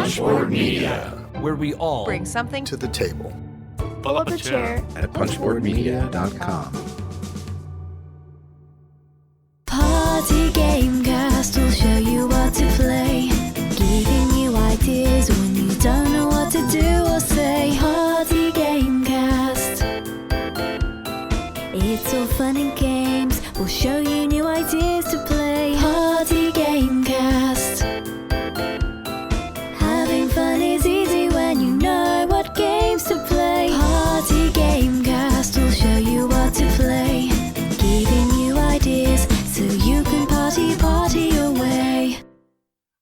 Punchboard Media, where we all bring something to the table. pull up a chair At punchboardmedia.com. Party Gamecast will show you what to play, giving you ideas when you don't know what to do or say. Party Gamecast, it's all fun and games. We'll show you new ideas to play. Party Gamecast, having fun is easy when you know what games to play. Party Gamecast will show you what to play, giving you ideas so you can party away.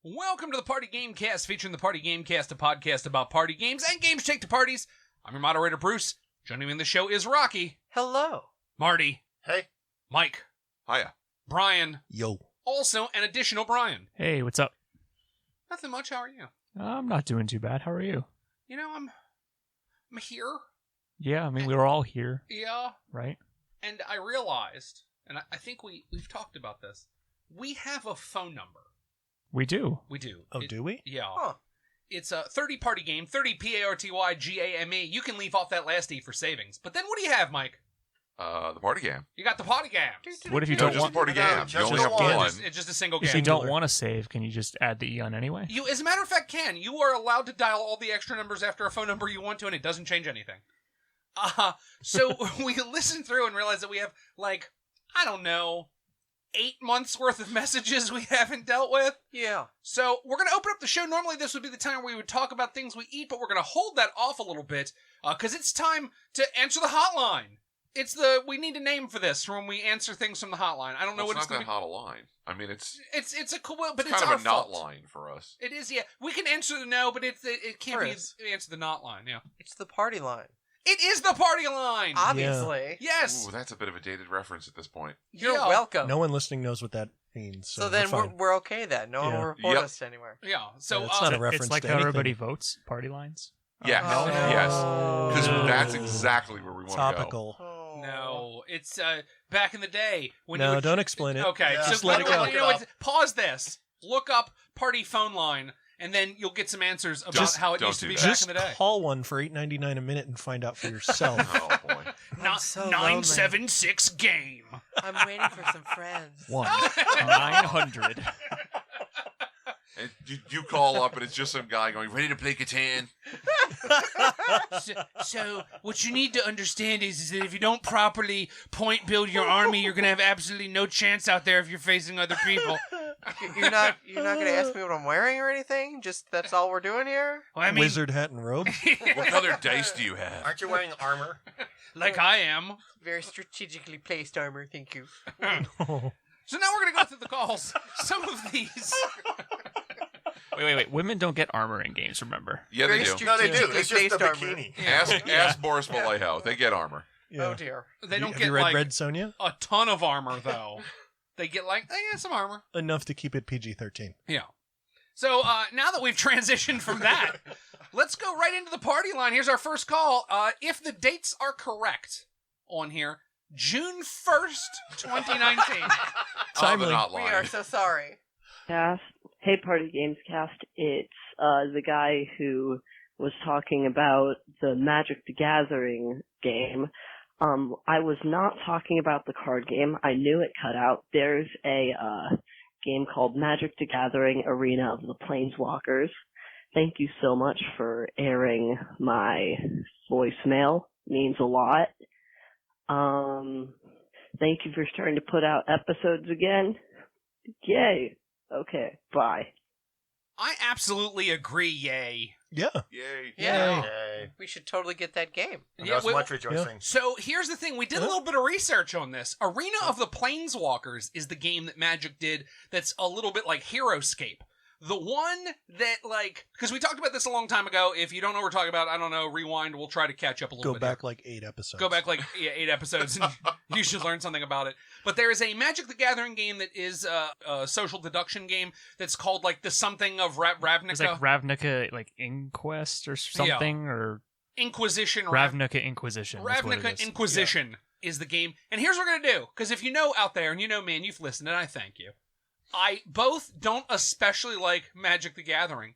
Welcome to the Party Gamecast, featuring the Party Gamecast, a podcast about party games and games take to parties. I'm your moderator, Bruce. Joining me in the show is Rocky. Hello. Marty. Hey. Mike. Hiya. Brian. Yo. Also, an additional Brian. Hey, what's up? Nothing much. How are you? I'm not doing too bad. How are you? You know, I'm here. Yeah, I mean, we were all here, Yeah. right? And I realized, and I think we've talked about this, we have a phone number. We do. We do. Oh, do we? Yeah. Huh. It's a 30 party game, 30 PARTYGAME. You can leave off that last E for savings. But then what do you have, Mike? The party game. You got the PARTYGAM. What if you No, don't just want? a party game. You just only have one. one. It's just a single If you game. don't want to save, can you just add the E on anyway? You, as a matter of fact, can. You are allowed to dial all the extra numbers after a phone number you want to, and it doesn't change anything. So we listened through and realized that we have, like, I don't know, 8 months worth of messages we haven't dealt with. Yeah. So we're going to open up the show. Normally this would be the time where we would talk about things we eat, but we're going to hold that off a little bit because it's time to answer the hotline. We need a name for this when we answer things from the hotline. I don't know Well, what it's not going that to hot a line. I mean, it's It's a cool, but it's kind our of a not fault. line for us. It is, yeah. We can answer the no, but it can't Chris. be answer the not line. Yeah, It's the party line. it is the party line. Obviously. Yes. Ooh, that's a bit of a dated reference at this point. You're Yeah. welcome. No one listening knows what that means. so then we're okay then. No one Yeah. will report Yep. us anywhere. Yeah. So it's not a reference It's like to how anything. everybody votes party lines. Yes, Oh. yes. Because No. that's exactly where we want to go. Topical. Oh. no, it's back in the day when you No, would, don't explain it. Okay, Yeah. so Just let it go. you know what? Pause this. Look up party phone line, and then you'll get some answers about Just how it don't used to do be that. back Just in the day. call one for $8.99 a minute and find out for yourself. Oh boy. I'm so 976 game. lonely. I'm waiting for some friends. 1-900. And you call up and it's just some guy going, ready to play Catan? So what you need to understand is that if you don't properly point build your army, you're gonna have absolutely no chance out there if you're facing other people. You're not gonna ask me what I'm wearing or anything? Just that's all we're doing here? Well, I mean, Wizard hat and robe. What color dice do you have? Aren't you wearing armor? like I am. Very strategically placed armor, thank you. So now we're gonna go through the calls. Some of these. Wait. Women don't get armor in games, remember? Yeah, they Very do. No, they do. strategically It's just the placed armor. bikini. Ask Boris Vallejo. They get armor. Yeah. Oh dear. They don't Have get you read like Red Sonja? a ton of armor though. They get like some armor. Enough to keep it PG-13. Yeah. So now that we've transitioned from that, let's go right into the party line. Here's our first call. If the dates are correct on here, June 1st, 2019. Oh, the not We line. are so sorry. Cast. Hey, Party Games Cast. It's the guy who was talking about the Magic the Gathering game. I was not talking about the card game. I knew it cut out. There's a game called Magic the Gathering Arena of the Planeswalkers. Thank you so much for airing my voicemail. Means a lot. Thank you for starting to put out episodes again. Yay. Okay, bye. I absolutely agree, yay. Yeah. Yay. Yeah. Yay. We should totally get that game. Yeah, There's we- much rejoicing. So here's the thing. We did a little bit of research on this. Arena of the Planeswalkers is the game that Magic did that's a little bit like Heroescape. The one that, like, because we talked about this a long time ago. If you don't know what we're talking about, I don't know, rewind. We'll try to catch up a little Go bit. back here. like 8 episodes. Go back like 8 episodes and you should learn something about it. But there is a Magic the Gathering game that is a social deduction game that's called like the something of Ravnica. It's like Ravnica, like Inquest or something, or Inquisition. Ravnica Inquisition. that's what it Ravnica is. Inquisition is the game. And here's what we're going to do. Because if you know out there, and you know me, and you've listened, and I thank you. I both don't especially like Magic the Gathering.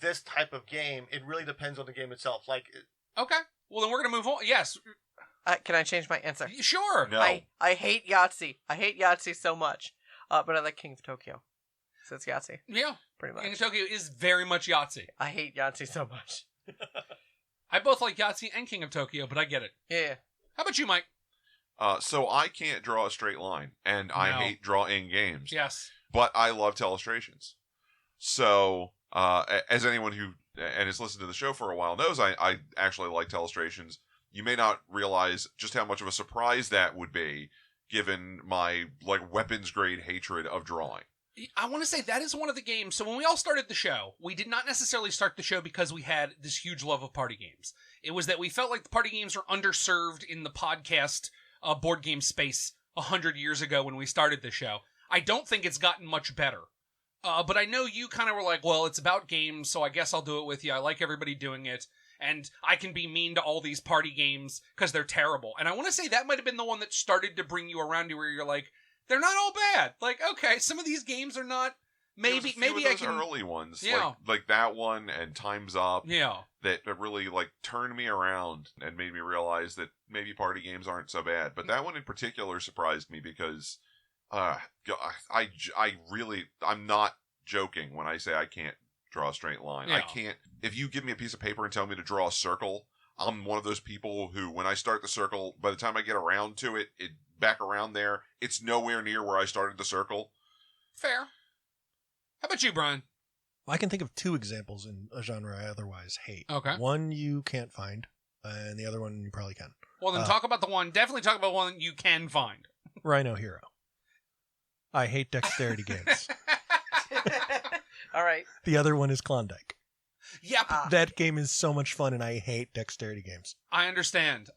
this type of game. It really depends on the game itself. Like, Okay. Well, then we're going to move on. Yes. Can I change my answer? Sure. No. I hate Yahtzee. I hate Yahtzee so much. But I like King of Tokyo. So it's Yahtzee. Yeah. Pretty much. King of Tokyo is very much Yahtzee. I hate Yahtzee so much. I both like Yahtzee and King of Tokyo, but I get it. Yeah. How about you, Mike? So I can't draw a straight line, and I No. hate drawing games. Yes. But I love telestrations. So, as anyone who has listened to the show for a while knows, I actually like telestrations. You may not realize just how much of a surprise that would be, given my weapons grade hatred of drawing. I want to say that is one of the games. So when we all started the show, we did not necessarily start the show because we had this huge love of party games. It was that we felt like the party games were underserved in the podcast board game space 100 years ago when we started the show. I don't think it's gotten much better. But I know you kind of were like, well, it's about games, so I guess I'll do it with you. I like everybody doing it. And I can be mean to all these party games because they're terrible. And I want to say that might have been the one that started to bring you around to where you're like, they're not all bad. Like, okay, some of these games are not. Maybe I can. Early ones, Yeah. like that one and Time's Up. Yeah. That really turned me around and made me realize that maybe party games aren't so bad. But that one in particular surprised me because I'm not joking when I say I can't draw a straight line. Yeah. I can't. If you give me a piece of paper and tell me to draw a circle, I'm one of those people who, when I start the circle, by the time I get around to it back around there, it's nowhere near where I started the circle. Fair. How about you, Brian? I can think of two examples in a genre I otherwise hate. Okay. One you can't find, and the other one you probably can. Well, then talk about the one. Definitely talk about one you can find. Rhino Hero. I hate dexterity games. All right. The other one is Klondike. Yep. That game is so much fun, and I hate dexterity games. I understand.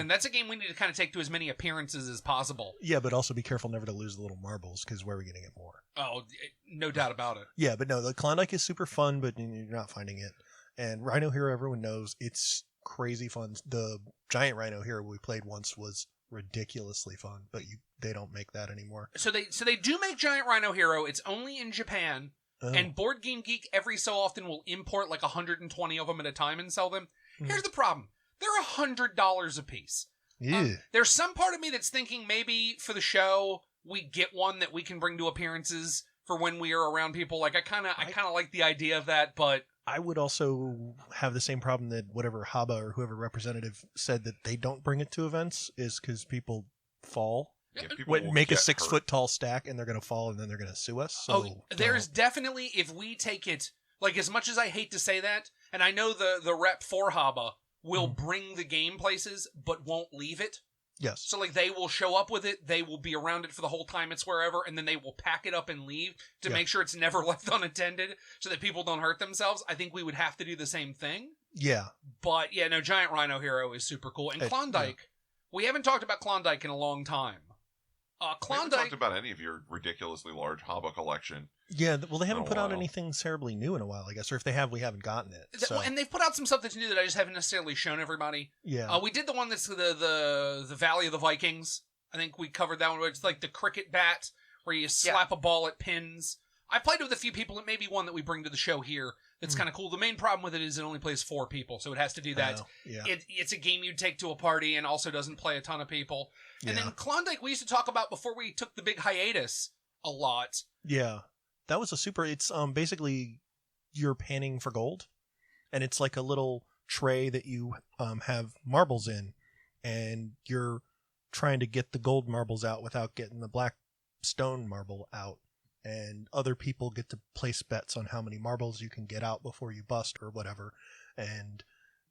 That's a game we need to kind of take to as many appearances as possible. Yeah, but also be careful never to lose the little marbles, because where are we going to get more? Oh, no doubt about it. Yeah, but no, the Klondike is super fun, but you're not finding it. And Rhino Hero, everyone knows, it's crazy fun. The giant Rhino Hero we played once was ridiculously fun, but they don't make that anymore. So they do make Giant Rhino Hero. It's only in Japan. Oh. And Board Game Geek every so often will import 120 of them at a time and sell them. Here's the problem. They're $100 a piece. Yeah. There's some part of me that's thinking maybe for the show we get one that we can bring to appearances for when we are around people. I kind of like the idea of that, but I would also have the same problem that whatever Haba or whoever representative said that they don't bring it to events is because people fall. Yeah, people Make a get 6 hurt. foot tall stack and they're going to fall and then they're going to sue us. So there's definitely, if we take it, as much as I hate to say that, and I know the rep for Haba will bring the game places, but won't leave it. Yes. So they will show up with it, they will be around it for the whole time it's wherever, and then they will pack it up and leave to make sure it's never left unattended so that people don't hurt themselves. I think we would have to do the same thing. Yeah. But yeah, no, Giant Rhino Hero is super cool. And Klondike, we haven't talked about Klondike in a long time. We haven't Klondike. talked about any of your ridiculously large Haba collection. Yeah, well, they haven't In a put out while. anything terribly new in a while, I guess. Or if they have, we haven't gotten it. So. And they've put out some stuff that's new that I just haven't necessarily shown everybody. Yeah. We did the one that's the Valley of the Vikings. I think we covered that one where it's like the cricket bat where you slap a ball at pins. I played it with a few people. It may be one that we bring to the show here that's kind of cool. The main problem with it is it only plays 4 people, so it has to do that. Yeah. It's a game you'd take to a party and also doesn't play a ton of people. And then Klondike we used to talk about before we took the big hiatus a lot. Yeah. That was it's basically you're panning for gold, and it's like a little tray that you have marbles in, and you're trying to get the gold marbles out without getting the black stone marble out. And other people get to place bets on how many marbles you can get out before you bust or whatever. And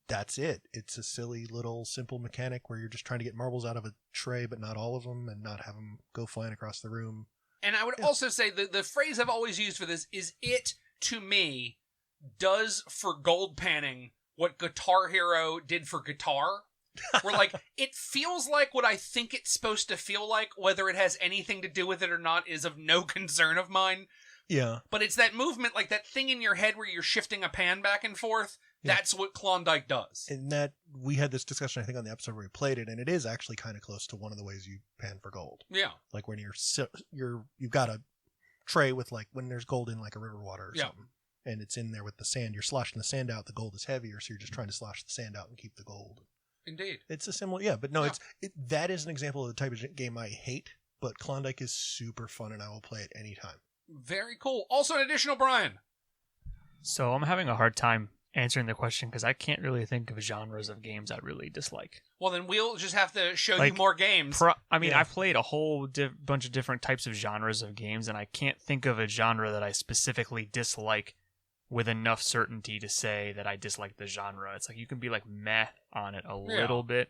that's it. It's a silly little simple mechanic where you're just trying to get marbles out of a tray, but not all of them, and not have them go flying across the room. And I would also say the phrase I've always used for this is it, to me, does for gold panning what Guitar Hero did for guitar. Where, it feels like what I think it's supposed to feel like, whether it has anything to do with it or not is of no concern of mine. Yeah. But it's that movement, that thing in your head where you're shifting a pan back and forth. Yeah. That's what Klondike does. And that, we had this discussion, I think, on the episode where we played it, and it is actually kind of close to one of the ways you pan for gold. Yeah. Like when you've got a tray with, when there's gold in, a river water or something. and it's in there with the sand. You're sloshing the sand out. The gold is heavier, so you're just trying to slosh the sand out and keep the gold. Indeed. It's a similar, yeah, but no, that is an example of the type of game I hate, but Klondike is super fun, and I will play it anytime. Very cool. Also, an additional Brian. So I'm having a hard time answering the question because I can't really think of genres of games I really dislike. Well, then we'll just have to show you more games. I've played a whole bunch of different types of genres of games, and I can't think of a genre that I specifically dislike with enough certainty to say that I dislike the genre. It's like you can be like meh on it a little bit.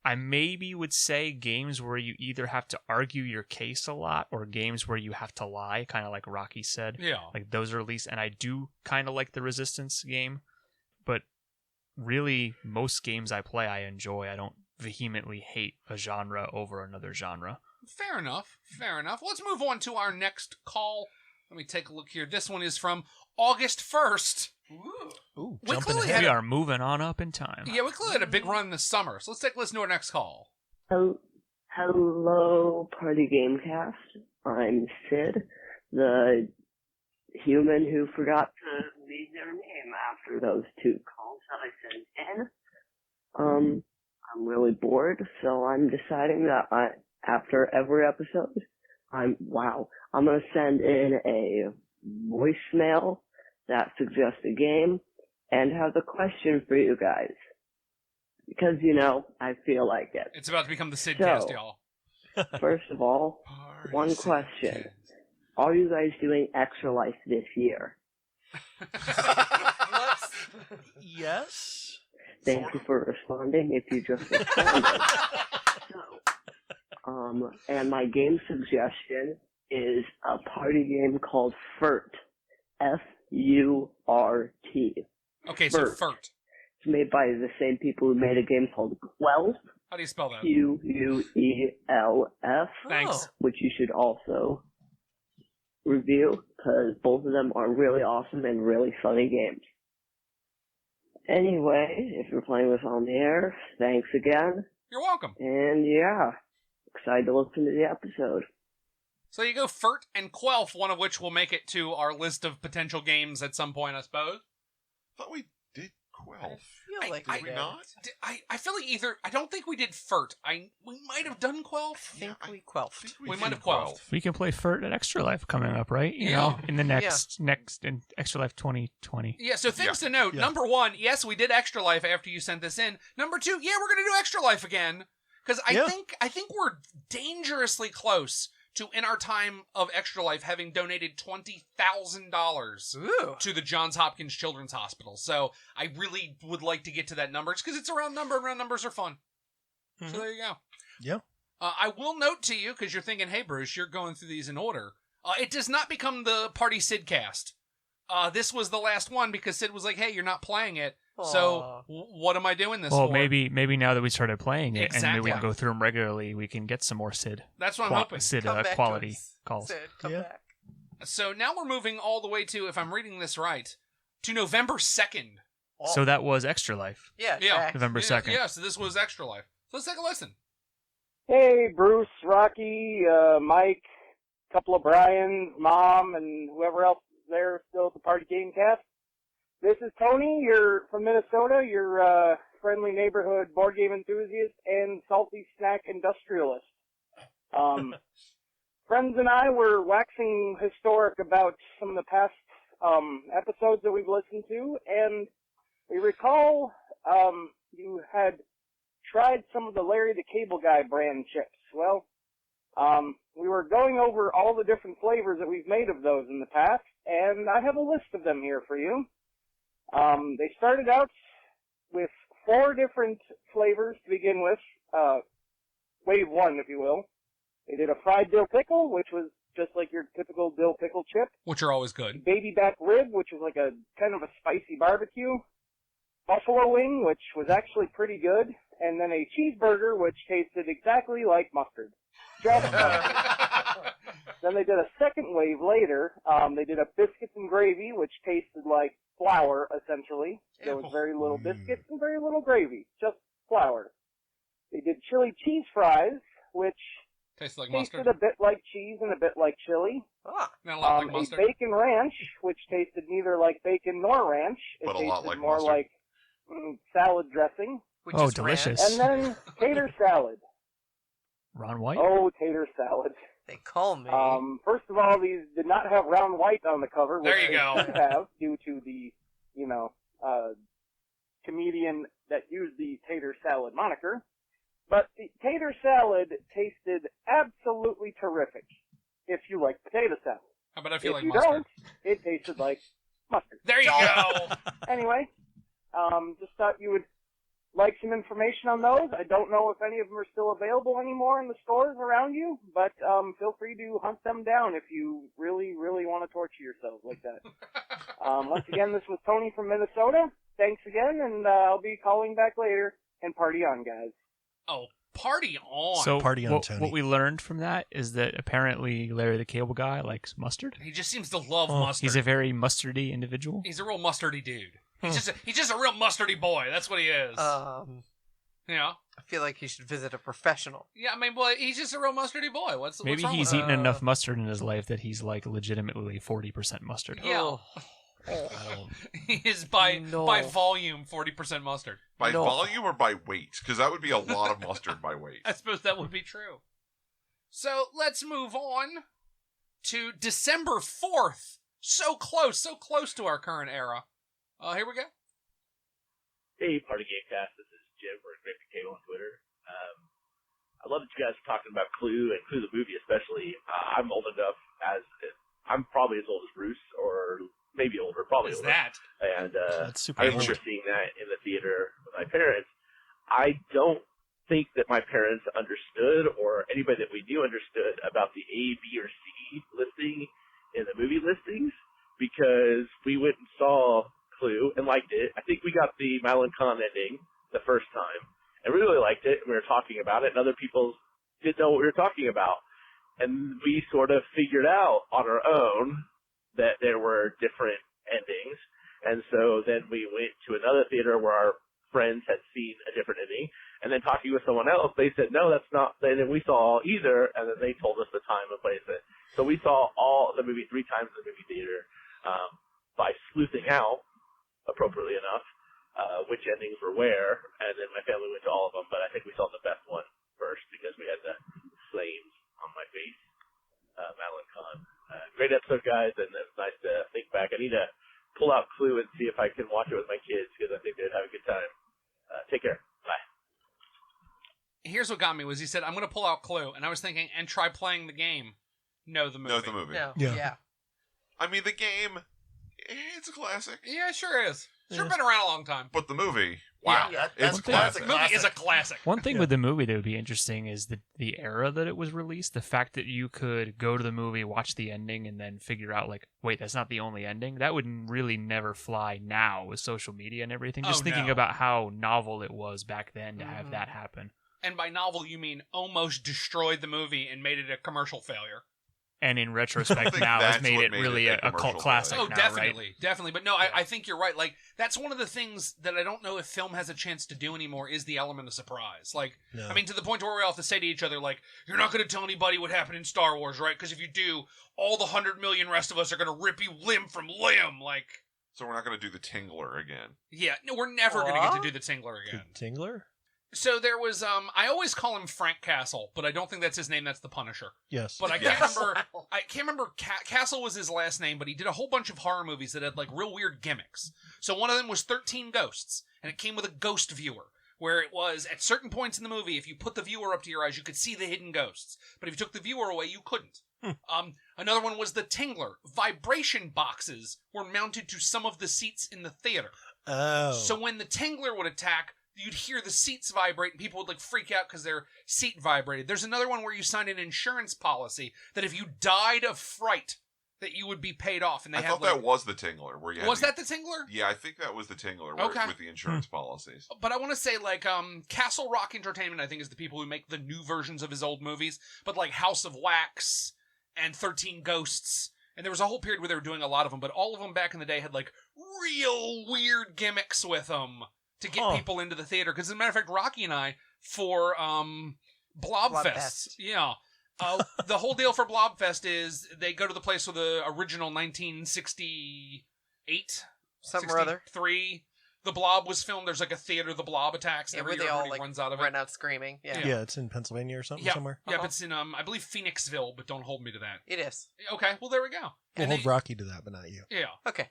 I maybe would say games where you either have to argue your case a lot or games where you have to lie, kind of like Rocky said. Yeah. Like those are at least, and I do kind of like the Resistance game, but really most games I play I enjoy. I don't vehemently hate a genre over another genre. Fair enough. Fair enough. Let's move on to our next call. Let me take a look here. This one is from August 1st. Ooh, We are moving on up in time. Yeah, we clearly had a big run this summer. So let's take a listen to our next call. Hello, Party Gamecast. I'm Sid, the human who forgot to leave their name after those 2 calls that I sent in. I'm really bored, so I'm deciding that after every episode, I'm gonna send in a voicemail that suggests a game and have a question for you guys. Because, I feel like it. It's about to become the Sidcast, y'all. First of all, one question. Are you guys doing Extra Life this year? Yes. Thank you for responding if you just responded. And my game suggestion is a party game called FURT. F-U-R-T. Okay, so FURT. It's made by the same people who made a game called Quelf. How do you spell that? Q-U-E-L-F. Thanks. Which you should also review, because both of them are really awesome and really funny games. Anyway, if you're playing this on the air, thanks again. You're welcome. And yeah, excited to listen to the episode. So you go FURT and Quelf, one of which will make it to our list of potential games at some point, I suppose. I thought we did Quelf. I feel like we did. Not? I feel like I don't think we did FURT. We might have done Quelf. I think we Quelfed. We might have Quelfed. We can play FURT at Extra Life coming up, right? You know, in the next in Extra Life 2020. Yeah, so things to note. Number 1, yes, we did Extra Life after you sent this in. Number 2, yeah, we're going to do Extra Life again. Because I think we're dangerously close to, in our time of Extra Life, having donated $20,000 to the Johns Hopkins Children's Hospital. So I really would like to get to that number, just because it's a round number, and round numbers are fun. Mm-hmm. So there you go. Yeah. I will note to you, because you're thinking, hey, Bruce, you're going through these in order. It does not become the Party Sidcast. This was the last one, because Sid was like, hey, you're not playing it. Aww. So what am I doing this for? for? Maybe now that we started playing it and Exactly. we can go through them regularly, we can get some more Sid. That's what I'm hoping. Sid Come back to quality us. calls. Sid, come back. So now we're moving all the way to, if I'm reading this right, to November 2nd. So that was Extra Life. Yeah. November 2nd. Yeah, so this was Extra Life. So let's take a listen. Hey, Bruce, Rocky, Mike, couple of Brian's, Mom, and whoever else is there still at the Party Game Cast. This is Tony. You're from Minnesota. You're a friendly neighborhood board game enthusiast and salty snack industrialist. Friends and I were waxing historic about some of the past episodes that we've listened to, and we recall you had tried some of the Larry the Cable Guy brand chips. Well, we were going over all the different flavors that we've made of those in the past, and I have a list of them here for you. They started out with 4 different flavors to begin with, wave 1, if you will. They did a fried dill pickle, which was just like your typical dill pickle chip. Which are always good. Baby back rib, which was like a kind of a spicy barbecue. Buffalo wing, which was actually pretty good. And then a cheeseburger, which tasted exactly like mustard. Just Then they did a second wave later. They did a biscuits and gravy, which tasted like flour, essentially. There was very little biscuits and very little gravy, just flour. They did chili cheese fries, which Tastes like tasted mustard. a bit like cheese and a bit like chili. Ah. Not a lot like A mustard. bacon ranch, which tasted neither like bacon nor ranch. It But a tasted lot like more mustard. like salad dressing. Which Oh, is delicious. And then tater salad. Ron White? Oh, tater salad. They call me. First of all, these did not have round white on the cover, which There you they go. should have due to the, comedian that used the tater salad moniker. But the tater salad tasted absolutely terrific if you like potato salad. How about I feel If like you mustard? don't, it tasted like mustard. There you go. Anyway, just thought you would like some information on those. I don't know if any of them are still available anymore in the stores around you, but feel free to hunt them down if you really, really want to torture yourselves like that. Once again, this was Tony from Minnesota. Thanks again, and I'll be calling back later. And party on, guys. Oh, party on. So Party on, what, Tony. what we learned from that is that apparently Larry the Cable Guy likes mustard. He just seems to love Oh, mustard. He's a very mustardy individual. He's a real mustardy dude. He's just a real mustardy boy. That's what he is. Yeah. I feel like he should visit a professional. Yeah, I mean, well, he's just a real mustardy boy. What's Maybe wrong he's with eaten enough mustard in his life that he's like legitimately 40% mustard. Yeah. Oh. He is by No. volume 40% mustard. By No. volume or by weight? Because that would be a lot of mustard by weight. I suppose that would be true. So let's move on to December 4th. So close to our current era. Here we go. Hey, Party Game Cast. This is Jim for Great Cable on Twitter. I love that you guys are talking about Clue and Clue the movie, especially. I'm old enough I'm probably as old as Bruce, or maybe older, probably What is older. that? And That's super I remember old. seeing that in the theater with my parents. I don't think that my parents understood, or anybody that we knew understood, about the A, B, or C listing in the movie listings, because we went and saw Clue and liked it. I think we got the Madeline Kahn ending the first time and really liked it, and we were talking about it, and other people didn't know what we were talking about. And we sort of figured out on our own that there were different endings. And so then we went to another theater where our friends had seen a different ending. And then talking with someone else, they said, no, that's not the ending we saw either. And then they told us the time and place it. So we saw all the movie 3 times in the movie theater by sleuthing out, appropriately enough, which endings were where. And then my family went to all of them. But I think we saw the best one first because we had the flames on my face. Madeline Kahn. Great episode, guys, and it's nice to think back. I need to pull out Clue and see if I can watch it with my kids because I think they'd have a good time. Take care. Bye. Here's what got me was he said, I'm going to pull out Clue. And I was thinking, and try playing the game. No, the movie. No, the movie. No. Yeah. I mean, the game, it's a classic. Yeah, it sure is. Sure Yeah. been around a long time. But the movie, wow. Yeah, it's that's classic. The movie is a classic. One thing Yeah. with the movie that would be interesting is the era that it was released. The fact that you could go to the movie, watch the ending, and then figure out, like, wait, that's not the only ending. That would really never fly now with social media and everything. Just Oh, thinking no. about how novel it was back then to have Mhm. that happen. And by novel, you mean almost destroyed the movie and made it a commercial failure. And in I retrospect think now has that's made what it made really it a a cult commercial classic Oh, now, definitely, right? definitely. But no, I think you're right. Like, that's one of the things that I don't know if film has a chance to do anymore is the element of surprise. Like, No. I mean, to the point where we all have to say to each other, like, you're not going to tell anybody what happened in Star Wars, right? Because if you do, all the 100 million rest of us are going to rip you limb from limb. Like, So we're not going to do the Tingler again. yeah, no, we're never going to get What? to do the Tingler again. Tingler? So there was, I always call him Frank Castle, but I don't think that's his name. That's the Punisher. Yes. But I Yes. can't remember. I can't remember. Castle was his last name, but he did a whole bunch of horror movies that had like real weird gimmicks. So one of them was 13 Ghosts, and it came with a ghost viewer, where it was at certain points in the movie, if you put the viewer up to your eyes, you could see the hidden ghosts. But if you took the viewer away, you couldn't. Another one was the Tingler. Vibration boxes were mounted to some of the seats in the theater. Oh. So when the Tingler would attack, you'd hear the seats vibrate and people would like freak out because their seat vibrated. There's another one where you signed an insurance policy that if you died of fright, that you would be paid off. And they I had thought like, that was the Tingler. Where you had was to- that the Tingler? Yeah, I think that was the Tingler Okay. with the insurance policies. But I want to say like Castle Rock Entertainment, I think, is the people who make the new versions of his old movies. But like House of Wax and 13 Ghosts. And there was a whole period where they were doing a lot of them, but all of them back in the day had like real weird gimmicks with them to get people into the theater. Because as a matter of fact, Rocky and I, for Blobfest, Blobfest. yeah, The whole deal for Blobfest is they go to the place where the original 1968, Something or other. 63, the Blob was filmed. There's like a theater, the Blob attacks. Yeah, Every where they year all everybody runs out of it. run out screaming. Yeah. Yeah, it's in Pennsylvania or something Yeah, somewhere. yeah, it's in I believe Phoenixville, but don't hold me to that. It is. Okay, well there we go. We'll And hold Rocky to that, but not you. Yeah. Okay.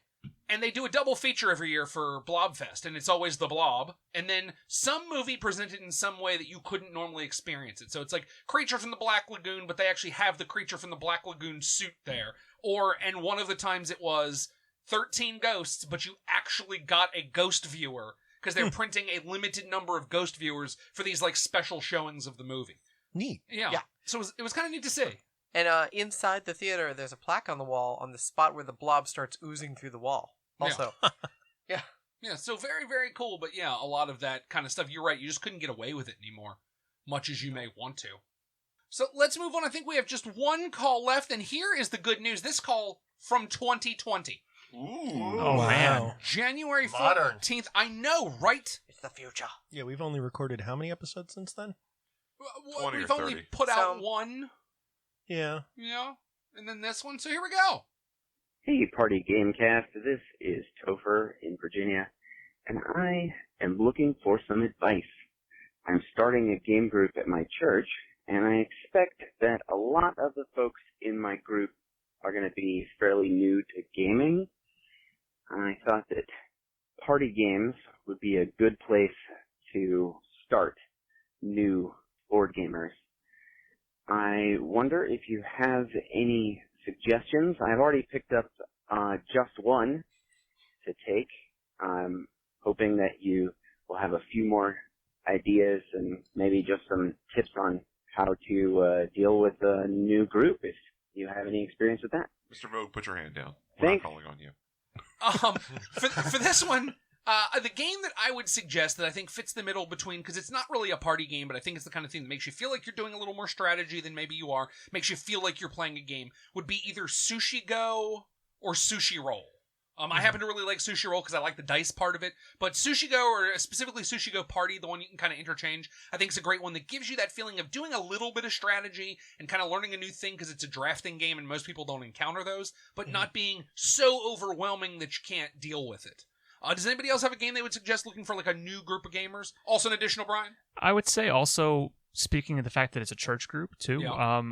And they do a double feature every year for Blobfest, and it's always the Blob, and then some movie presented in some way that you couldn't normally experience it. So it's like Creature from the Black Lagoon, but they actually have the Creature from the Black Lagoon suit there. And one of the times it was 13 ghosts, but you actually got a ghost viewer, because they're printing a limited number of ghost viewers for these like special showings of the movie. Neat. Yeah. So it was kind of neat to see. And inside the theater, there's a plaque on the wall on the spot where the blob starts oozing through the wall. Also. Yeah. Yeah, so very, very cool. But yeah, a lot of that kind of stuff. You're right. You just couldn't get away with it anymore, much as you may want to. So let's move on. I think we have just one call left. And here is the good news. This call from 2020. Ooh. Oh, man. January Modern. 14th. I know, right? It's the future. Yeah, we've only recorded how many episodes since then? 20 or We've only 30. put out one. Yeah. Yeah. And then this one. So here we go. Hey, Party Gamecast. This is Topher in Virginia, and I am looking for some advice. I'm starting a game group at my church, and I expect that a lot of the folks in my group are going to be fairly new to gaming. I thought that party games would be a good place to start new board gamers. I wonder if you have any suggestions. I've already picked up just one to take. I'm hoping that you will have a few more ideas and maybe just some tips on how to deal with a new group if you have any experience with that. Mr. Vogue, put your hand down. We're Thanks. not calling on you. For this one, the game that I would suggest that I think fits the middle between, because it's not really a party game, but I think it's the kind of thing that makes you feel like you're doing a little more strategy than maybe you are, makes you feel like you're playing a game, would be either Sushi Go or Sushi Roll. I happen to really like Sushi Roll because I like the dice part of it, but Sushi Go, or specifically Sushi Go Party, the one you can kind of interchange, I think is a great one that gives you that feeling of doing a little bit of strategy and kind of learning a new thing because it's a drafting game and most people don't encounter those, but not being so overwhelming that you can't deal with it. Does anybody else have a game they would suggest looking for like a new group of gamers? Also an additional, Brian? I would say also, speaking of the fact that it's a church group too, Yeah.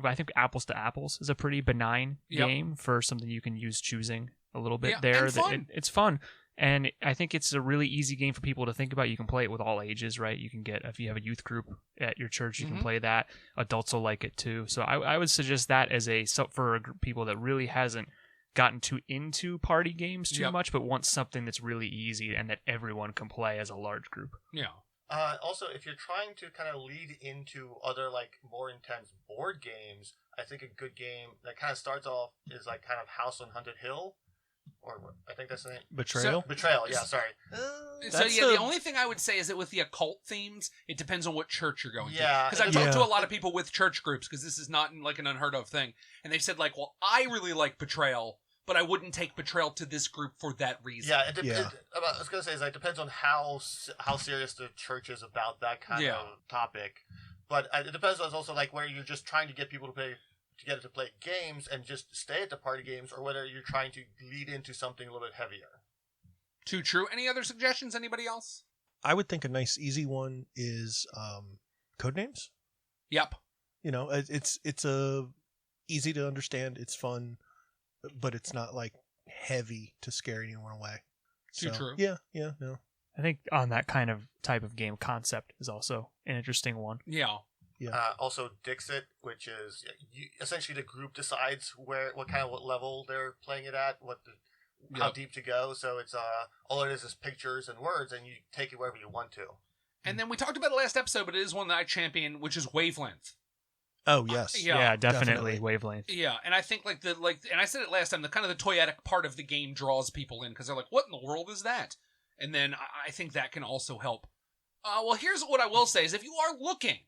I think Apples to Apples is a pretty benign game for something you can use choosing a little bit there. and fun. It's fun. And I think it's a really easy game for people to think about. You can play it with all ages, right? You can get, if you have a youth group at your church, you can play that. Adults will like it too. So I would suggest that as for a group of people that really hasn't gotten too into party games too much, but wants something that's really easy and that everyone can play as a large group. Yeah. Also, if you're trying to kind of lead into other like more intense board games, I think a good game that kind of starts off is like kind of House on Haunted Hill, or I think that's the name. Betrayal? Betrayal. Yeah, sorry. So yeah, the only thing I would say is that with the occult themes, it depends on what church you're going to. Yeah, Because I've talked to a lot of people with church groups, because this is not like an unheard of thing, and they've said like, well, I really like Betrayal, but I wouldn't take Betrayal to this group for that reason. Yeah, I was gonna say is it depends on how serious the church is about that kind of topic, but it depends on also like where you're just trying to get people to play games and just stay at the party games, or whether you're trying to lead into something a little bit heavier. Too true. Any other suggestions? Anybody else? I would think a nice easy one is Codenames. Yep. You know, it's easy to understand. It's fun, but it's not like heavy to scare anyone away. Too true. Yeah, no. I think on that kind of type of game, Concept is also an interesting one. Yeah. Also Dixit, which is essentially the group decides what level they're playing it at, how deep to go. So it's all it is pictures and words, and you take it wherever you want to. And then we talked about it last episode, but it is one that I champion, which is Wavelength. Oh yes, yeah, definitely Wavelength. Yeah, and I think and I said it last time, the kind of the toyetic part of the game draws people in because they're like, "What in the world is that?" And then I think that can also help. Well, here's what I will say: is if you are looking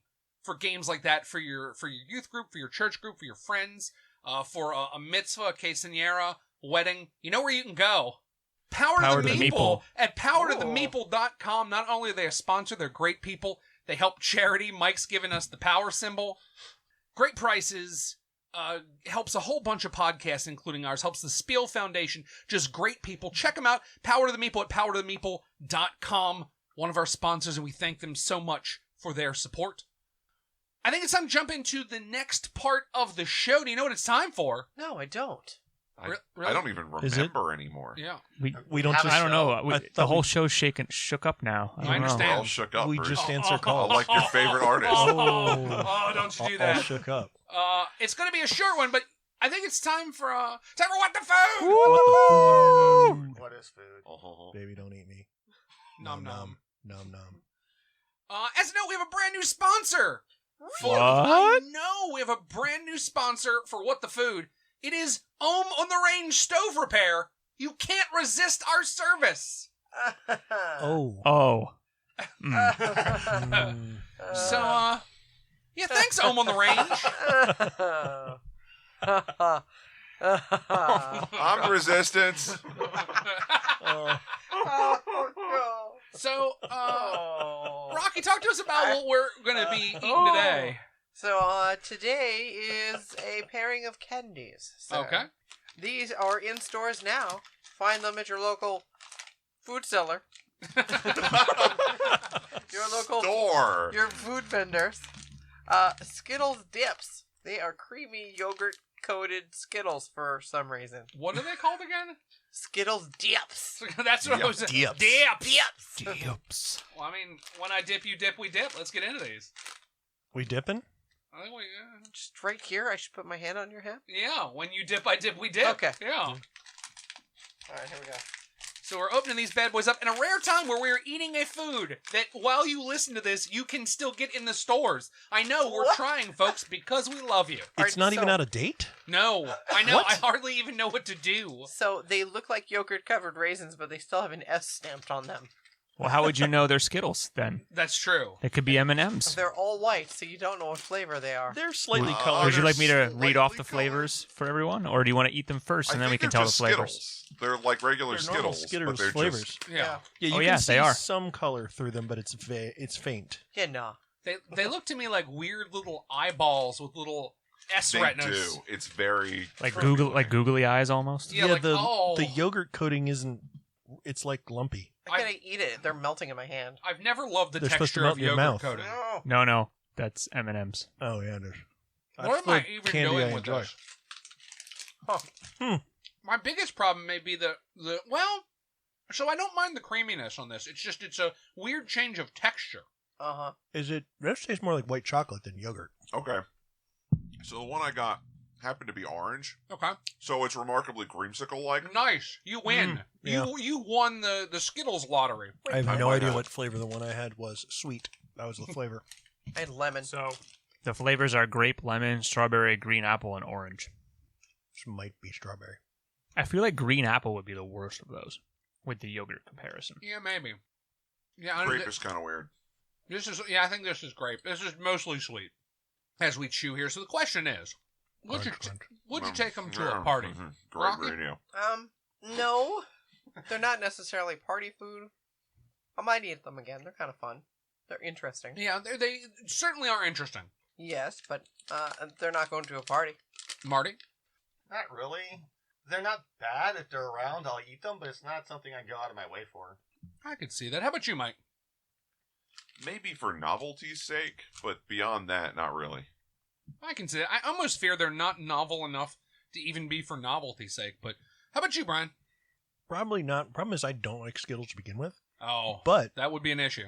for games like that for your youth group, for your church group, for your friends, for a mitzvah, a quinceañera, wedding, you know where you can go. Power to the Meeple at powertothemeeple.com. Not only are they a sponsor, they're great people. They help charity. Mike's given us the power symbol. Great prices. Helps a whole bunch of podcasts, including ours. Helps the Spiel Foundation. Just great people. Check them out. Power to the Meeple at powertothemeeple.com. One of our sponsors, and we thank them so much for their support. I think it's time to jump into the next part of the show. Do you know what it's time for? No, I don't. I don't even Is it? remember anymore. Yeah. We don't. I Just, don't know. I The thought whole we- show's shook up now. I I don't know. understand. We're all shook up. We Bruce. just answer I calls. like your favorite artist. Oh, don't you do All that. shook up. It's going to be a short one, but I think it's time for What the Food! What the food? What is food? Baby, don't eat me. Nom nom. Nom nom. As you know, we have a brand new sponsor. What? I know we have a brand new sponsor for What the Food. It is Ohm on the Range Stove Repair. You can't resist our service. Oh. Oh. So, yeah, thanks, Ohm on the Range. I'm resistance. So, Rocky, talk to us about what we're going to be eating today. So, today is a pairing of candies. So Okay. These are in stores now. Find them at your local food seller. Your local Store. Your food vendors. Skittles dips. They are creamy yogurt coated Skittles for some reason. What are they called again? Skittles dips. That's what I was saying. Dips. Dips. Dips. Well, I mean, when I dip, you dip, we dip. Let's get into these. We dipping? I think we, Just right here, I should put my hand on your hip. yeah, when you dip, I dip, we dip. Okay. Yeah. All right, here we go. So we're opening these bad boys up in a rare time where we're eating a food that while you listen to this, you can still get in the stores. I know, we're trying, folks, because we love you. It's not even out of date? No, I know. What? I hardly even know what to do. So they look like yogurt covered raisins, but they still have an S stamped on them. Well, how would you know they're Skittles then? That's true. They could be M&Ms. They're all white, so you don't know what flavor they are. They're slightly Would colored. you like me to Slightly read off the colored. flavors for everyone, or do you want to eat them first and I then we think can they're tell the just flavors? Skittles. They're like regular They're normal Skittles, but they're flavors. just Yeah. Yeah, you Oh, can yeah, see they are. some color through them, but it's faint. Yeah, no. They look to me like weird little eyeballs with little S they retinas. do. It's very Like googly eyes almost. Yeah, like, the yogurt coating isn't. It's like lumpy. I can't eat it. They're melting in my hand. I've never loved the They're supposed to texture melt of in your yogurt mouth. coating. No, that's M&Ms. Oh yeah, there's. Where am I even candy going I with enjoy. this? Huh. My biggest problem may be the so I don't mind the creaminess on this. It's a weird change of texture. Uh-huh. This tastes more like white chocolate than yogurt. okay. So the one I got happened to be orange, Okay. so it's remarkably creamsicle-like. Nice. You win. yeah. You won the Skittles lottery. I have I no might idea have. what flavor the one I had was. Sweet. That was the flavor. And lemon. So the flavors are grape, lemon, strawberry, green apple, and orange. This might be strawberry. I feel like green apple would be the worst of those with the yogurt comparison. Yeah, maybe. Yeah, Grape is kind of weird. I think this is grape. This is mostly sweet as we chew here. So the question is, would you take them to a party? Great Rocky? radio. No. They're not necessarily party food. I might eat them again. They're kind of fun. They're interesting. Yeah, they certainly are interesting. Yes, but they're not going to a party. Marty? Not really. They're not bad. If they're around, I'll eat them, but it's not something I go out of my way for. I could see that. How about you, Mike? Maybe for novelty's sake, but beyond that, not really. I can see that. I almost fear they're not novel enough to even be for novelty's sake. But how about you, Brian? Probably not. Problem is, I don't like Skittles to begin with. Oh, But that would be an issue.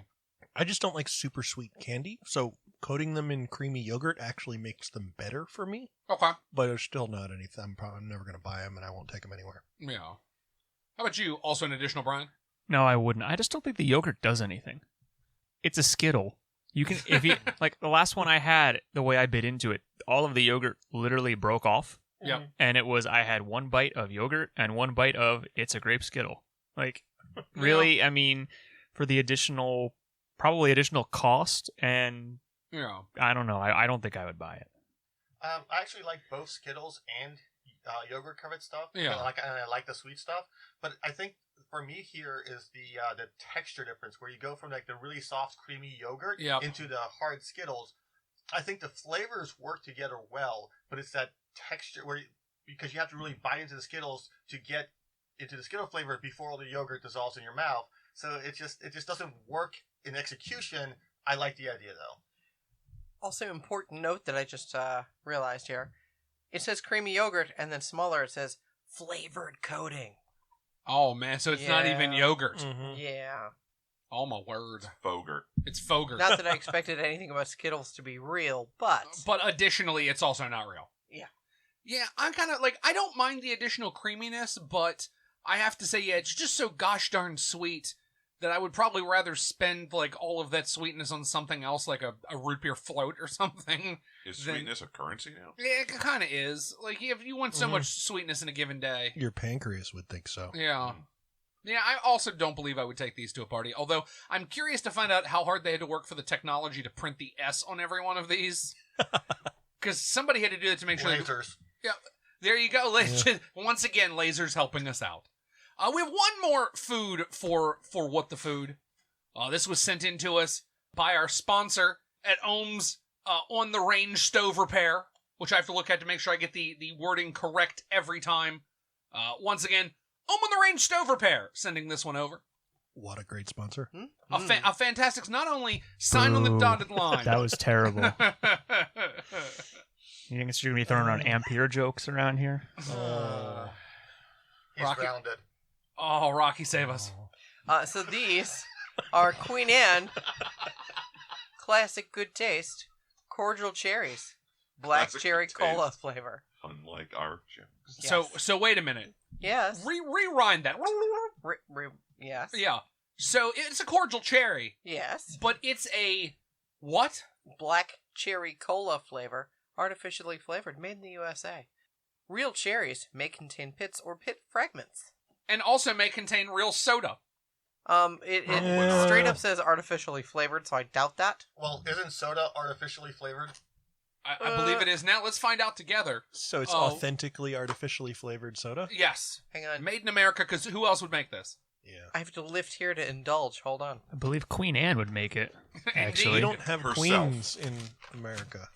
I just don't like super sweet candy. So coating them in creamy yogurt actually makes them better for me. Okay. But they're still not anything. I'm never going to buy them, and I won't take them anywhere. Yeah. How about you? Also an additional, Brian? No, I wouldn't. I just don't think the yogurt does anything. It's a Skittle. You can, if you, like the last one I had, the way I bit into it, all of the yogurt literally broke off. Yep. And it was, I had one bite of yogurt and one bite of, it's a grape Skittle. Like, really, I mean, for the probably additional cost, and Yeah. I don't know. I don't think I would buy it. I actually like both Skittles and yogurt covered stuff. Yeah. I like the sweet stuff. But I think for me here is the texture difference, where you go from like the really soft, creamy yogurt Yep. into the hard Skittles. I think the flavors work together well, but it's that texture because you have to really bite into the Skittles to get into the Skittle flavor before all the yogurt dissolves in your mouth. So it just doesn't work in execution. I like the idea though. Also, important note that I just realized here. It says creamy yogurt, and then smaller it says flavored coating. Oh, man, so it's not even yogurt. Mm-hmm. Yeah. Oh, my word. Faux-gurt. It's faux-gurt. Not that I expected anything about Skittles to be real, but... But additionally, it's also not real. Yeah. Yeah, I'm kind of like, I don't mind the additional creaminess, but I have to say, yeah, it's just so gosh darn sweet that I would probably rather spend, like, all of that sweetness on something else, like a root beer float or something. Is sweetness a currency now? Yeah, it kind of is. Like, if you want so much sweetness in a given day. Your pancreas would think so. Yeah. Yeah, I also don't believe I would take these to a party, although I'm curious to find out how hard they had to work for the technology to print the S on every one of these. Because somebody had to do it to make sure... Lasers. Yeah, there you go. Yeah. Once again, lasers helping us out. We have one more food for What the Food. This was sent in to us by our sponsor at Ohm's On the Range Stove Repair, which I have to look at to make sure I get the wording correct every time. Once again, Ohm on the Range Stove Repair, sending this one over. What a great sponsor. A fantastic, not only sign on the dotted line. That was terrible. You think you're going to be throwing around Ampere jokes around here? He's Rocky. grounded. Oh, Rocky, save us. So these are Queen Anne, classic good taste, cordial cherries, black Classic cherry good cola taste. flavor. Unlike our show. Yes. So wait a minute. Yes. Rewind that. Yes. Yeah. So it's a cordial cherry. Yes. But it's a what? Black cherry cola flavor, artificially flavored, made in the USA. Real cherries may contain pits or pit fragments. And also may contain real soda. It straight up says artificially flavored, so I doubt that. Well, isn't soda artificially flavored? I believe it is now. Let's find out together. So it's authentically artificially flavored soda? Yes. Hang on. Made in America, because who else would make this? Yeah. I have to lift here to indulge. Hold on. I believe Queen Anne would make it, actually. We don't have Herself. queens in America.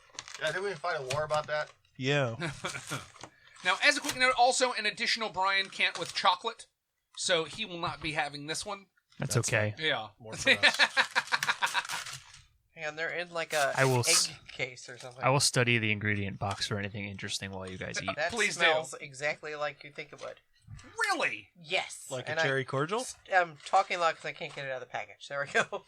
Yeah, didn't we fight a war about that? Yeah. Now, as a quick note, also an additional Brian can't with chocolate, so he will not be having this one. That's okay. Yeah. More for us. And they're in like a egg case or something. I will study the ingredient box for anything interesting while you guys eat. That Please smells exactly like you think it would. Really? Yes. Like And a cherry cordial? I'm talking loud because I can't get it out of the package. There we go.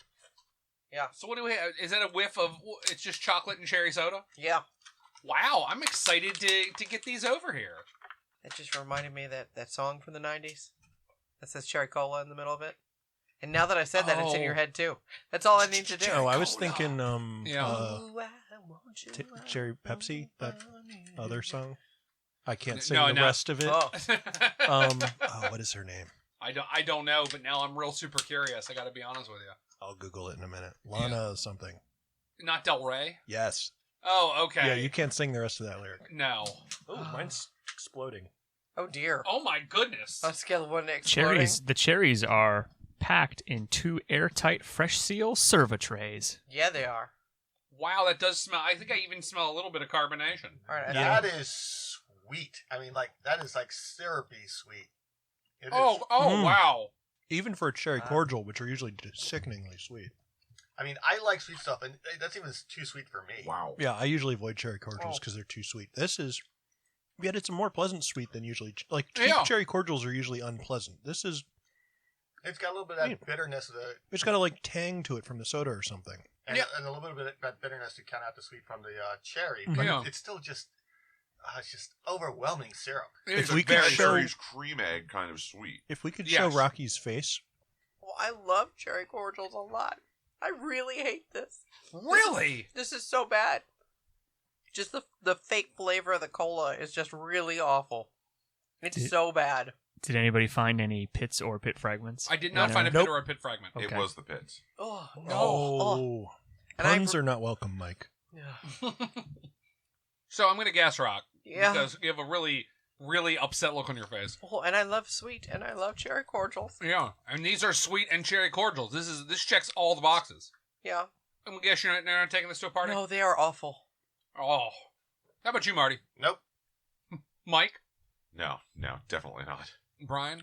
Yeah. So what do we have? Is that a whiff of? It's just chocolate and cherry soda. Yeah. Wow, I'm excited to get these over here. That just reminded me of that song from the 90s that says cherry cola in the middle of it. And now that I said that, it's in your head too. That's all I need to do. Oh, I was thinking Cherry Pepsi, that other song. I can't sing the rest of it. Oh. What is her name? I don't know, but now I'm real super curious. I got to be honest with you. I'll Google it in a minute. Lana something. Not Del Rey? Yes. Oh, okay. Yeah, you can't sing the rest of that lyric. No. Oh, mine's exploding. Oh dear. Oh my goodness. On a scale of 1 to exploding. The cherries are packed in 2 airtight Fresh Seal serva trays. Yeah, they are. Wow, that does smell. I think I even smell a little bit of carbonation. All right. That is sweet. I mean, like, that is like syrupy sweet. It is. Wow. Even for a cherry cordial, which are usually sickeningly sweet. I mean, I like sweet stuff, and that's even too sweet for me. Wow. Yeah, I usually avoid cherry cordials because they're too sweet. This is, yet it's a more pleasant sweet than usually. Like, cheap cherry cordials are usually unpleasant. This is... It's got a little bit of that bitterness. It's got a, like, tang to it from the soda or something. And a little bit of that bitterness to count out the sweet from the cherry. But it's still just... it's just overwhelming syrup. It's a Cadbury's cream egg kind of sweet. If we could show Rocky's face. Well, I love cherry cordials a lot. I really hate this. Really? This is so bad. Just the fake flavor of the cola is just really awful. It's so bad. Did anybody find any pits or pit fragments? I did not find a pit or a pit fragment. Okay. It was the pits. Oh, no. Oh. Puns are not welcome, Mike. Yeah. So I'm going to guess Rock. Yeah. Because you have a really, really upset look on your face. Oh, and I love sweet, and I love cherry cordials. Yeah. And these are sweet and cherry cordials. This checks all the boxes. Yeah. I'm guessing you're not taking this to a party? No, they are awful. Oh. How about you, Marty? Nope. Mike? No, definitely not. Brian?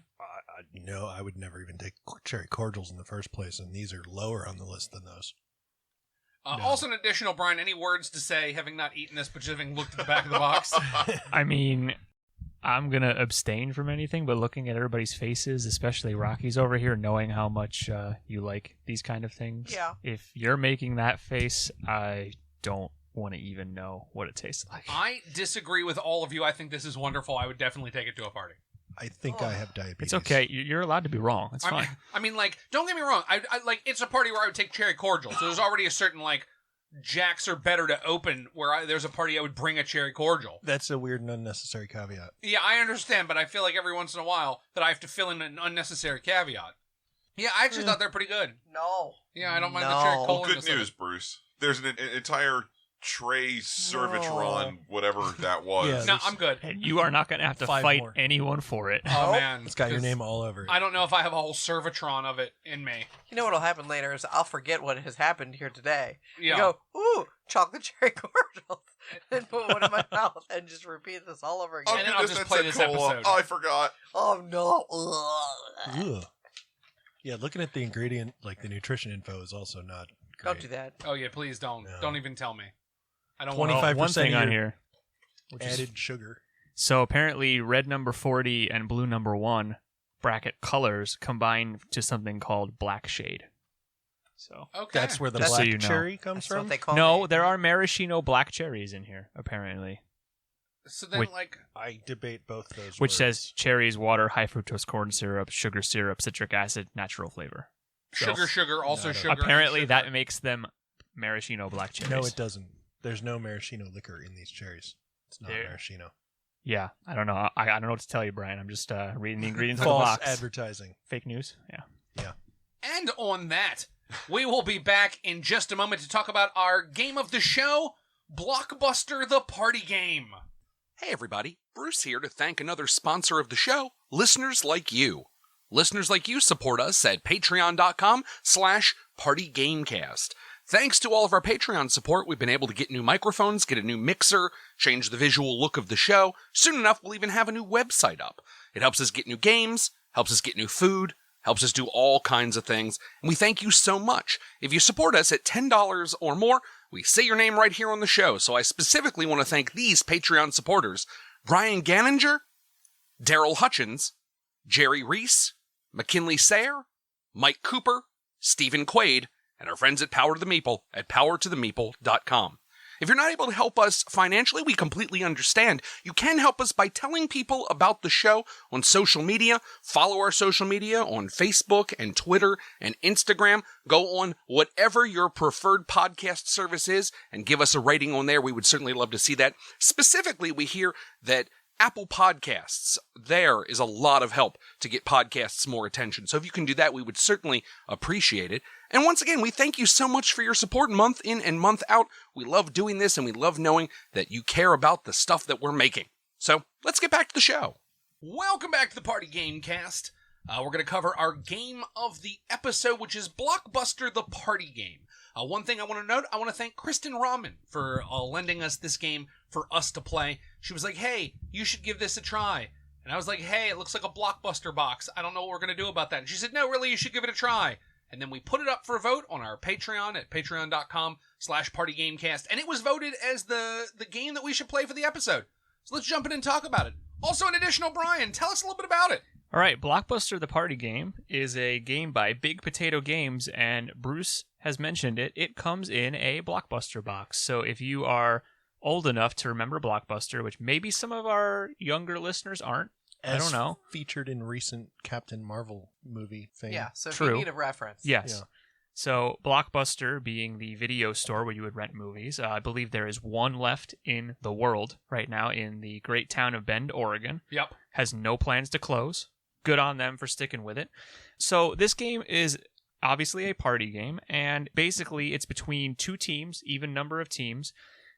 No, I would never even take cherry cordials in the first place, and these are lower on the list than those. No. Also, an additional, Brian, any words to say, having not eaten this, but just having looked at the back of the box? I mean, I'm going to abstain from anything, but looking at everybody's faces, especially Rocky's over here, knowing how much you like these kind of things. Yeah. If you're making that face, I don't want to even know what it tastes like. I disagree with all of you. I think this is wonderful. I would definitely take it to a party. I think I have diabetes. It's okay. You're allowed to be wrong. It's fine. I mean, like, don't get me wrong. I like, it's a party where I would take cherry cordial. So there's already a certain, like, jacks are better to open where there's a party I would bring a cherry cordial. That's a weird and unnecessary caveat. Yeah, I understand, but I feel like every once in a while that I have to fill in an unnecessary caveat. Yeah, I actually thought they're pretty good. No. Yeah, I don't mind the cherry cola. Well, good news, Bruce. There's an entire tray Servitron, whatever that was. Yeah, no, I'm good. And you are not going to have to fight anyone for it. Oh, man. It's got your name all over it. I don't know if I have a whole Servitron of it in me. You know what'll happen later is I'll forget what has happened here today. Yeah. You go, ooh, chocolate cherry cordials, and put one in my mouth and just repeat this all over again. And then I'll just play this episode. Oh, I forgot. Oh, no. Ugh. Yeah, looking at the ingredient, like the nutrition info, is also not great. Don't do that. Oh, yeah, please don't. No. Don't even tell me. I don't 25% one thing on here. Added sugar. So apparently red number 40 and blue number 1 bracket colors combine to something called black shade. So okay. That's where the Just so black you know. cherry comes That's what from? they call No, me. there are maraschino black cherries in here, apparently. So then, Which- like... I debate both those Which words. says cherries, water, high fructose corn syrup, sugar syrup, citric acid, natural flavor. So Sugar, also No, sugar. apparently sugar. that makes them maraschino black cherries. No, it doesn't. There's no maraschino liquor in these cherries. It's not There- maraschino. Yeah, I don't know. I don't know what to tell you, Brian. I'm just reading the ingredients on the False box. advertising. Fake news? Yeah. Yeah. And on that, we will be back in just a moment to talk about our game of the show, Blockbuster the Party Game. Hey everybody, Bruce here to thank another sponsor of the show, listeners like you. Listeners like you support us at patreon.com/partygamecast. Thanks to all of our Patreon support, we've been able to get new microphones, get a new mixer, change the visual look of the show. Soon enough, we'll even have a new website up. It helps us get new games, helps us get new food, helps us do all kinds of things, and we thank you so much. If you support us at $10 or more, we say your name right here on the show, so I specifically want to thank these Patreon supporters: Brian Ganninger, Daryl Hutchins, Jerry Reese, McKinley Sayre, Mike Cooper, Stephen Quaid, and our friends at Power to the Meeple at powertothemeeple.com. If you're not able to help us financially, we completely understand. You can help us by telling people about the show on social media. Follow our social media on Facebook and Twitter and Instagram. Go on whatever your preferred podcast service is and give us a rating on there. We would certainly love to see that. Specifically, we hear that Apple Podcasts, there is a lot of help to get podcasts more attention. So if you can do that, we would certainly appreciate it. And once again, we thank you so much for your support month in and month out. We love doing this, and we love knowing that you care about the stuff that we're making. So let's get back to the show. Welcome back to the Party Game Cast. We're going to cover our game of the episode, which is Blockbuster the Party Game. One thing I want to note, I want to thank Kristen Rahman for lending us this game for us to play. She was like, hey, you should give this a try. And I was like, hey, it looks like a Blockbuster box. I don't know what we're going to do about that. And she said, no, really, you should give it a try. And then we put it up for a vote on our Patreon at patreon.com/partygamecast. And it was voted as the game that we should play for the episode. So let's jump in and talk about it. Also, an additional, Brian, tell us a little bit about it. All right, Blockbuster the Party Game is a game by Big Potato Games, and Bruce has mentioned it. It comes in a Blockbuster box. So if you are old enough to remember Blockbuster, which maybe some of our younger listeners aren't, I don't know. Featured in recent Captain Marvel movie thing. Yeah, so if True. you need a reference. Yes. Yeah. So Blockbuster being the video store where you would rent movies, I believe there is one left in the world right now in the great town of Bend, Oregon. Yep. Has no plans to close. Good on them for sticking with it. So this game is obviously a party game, and basically it's between two teams, even number of teams.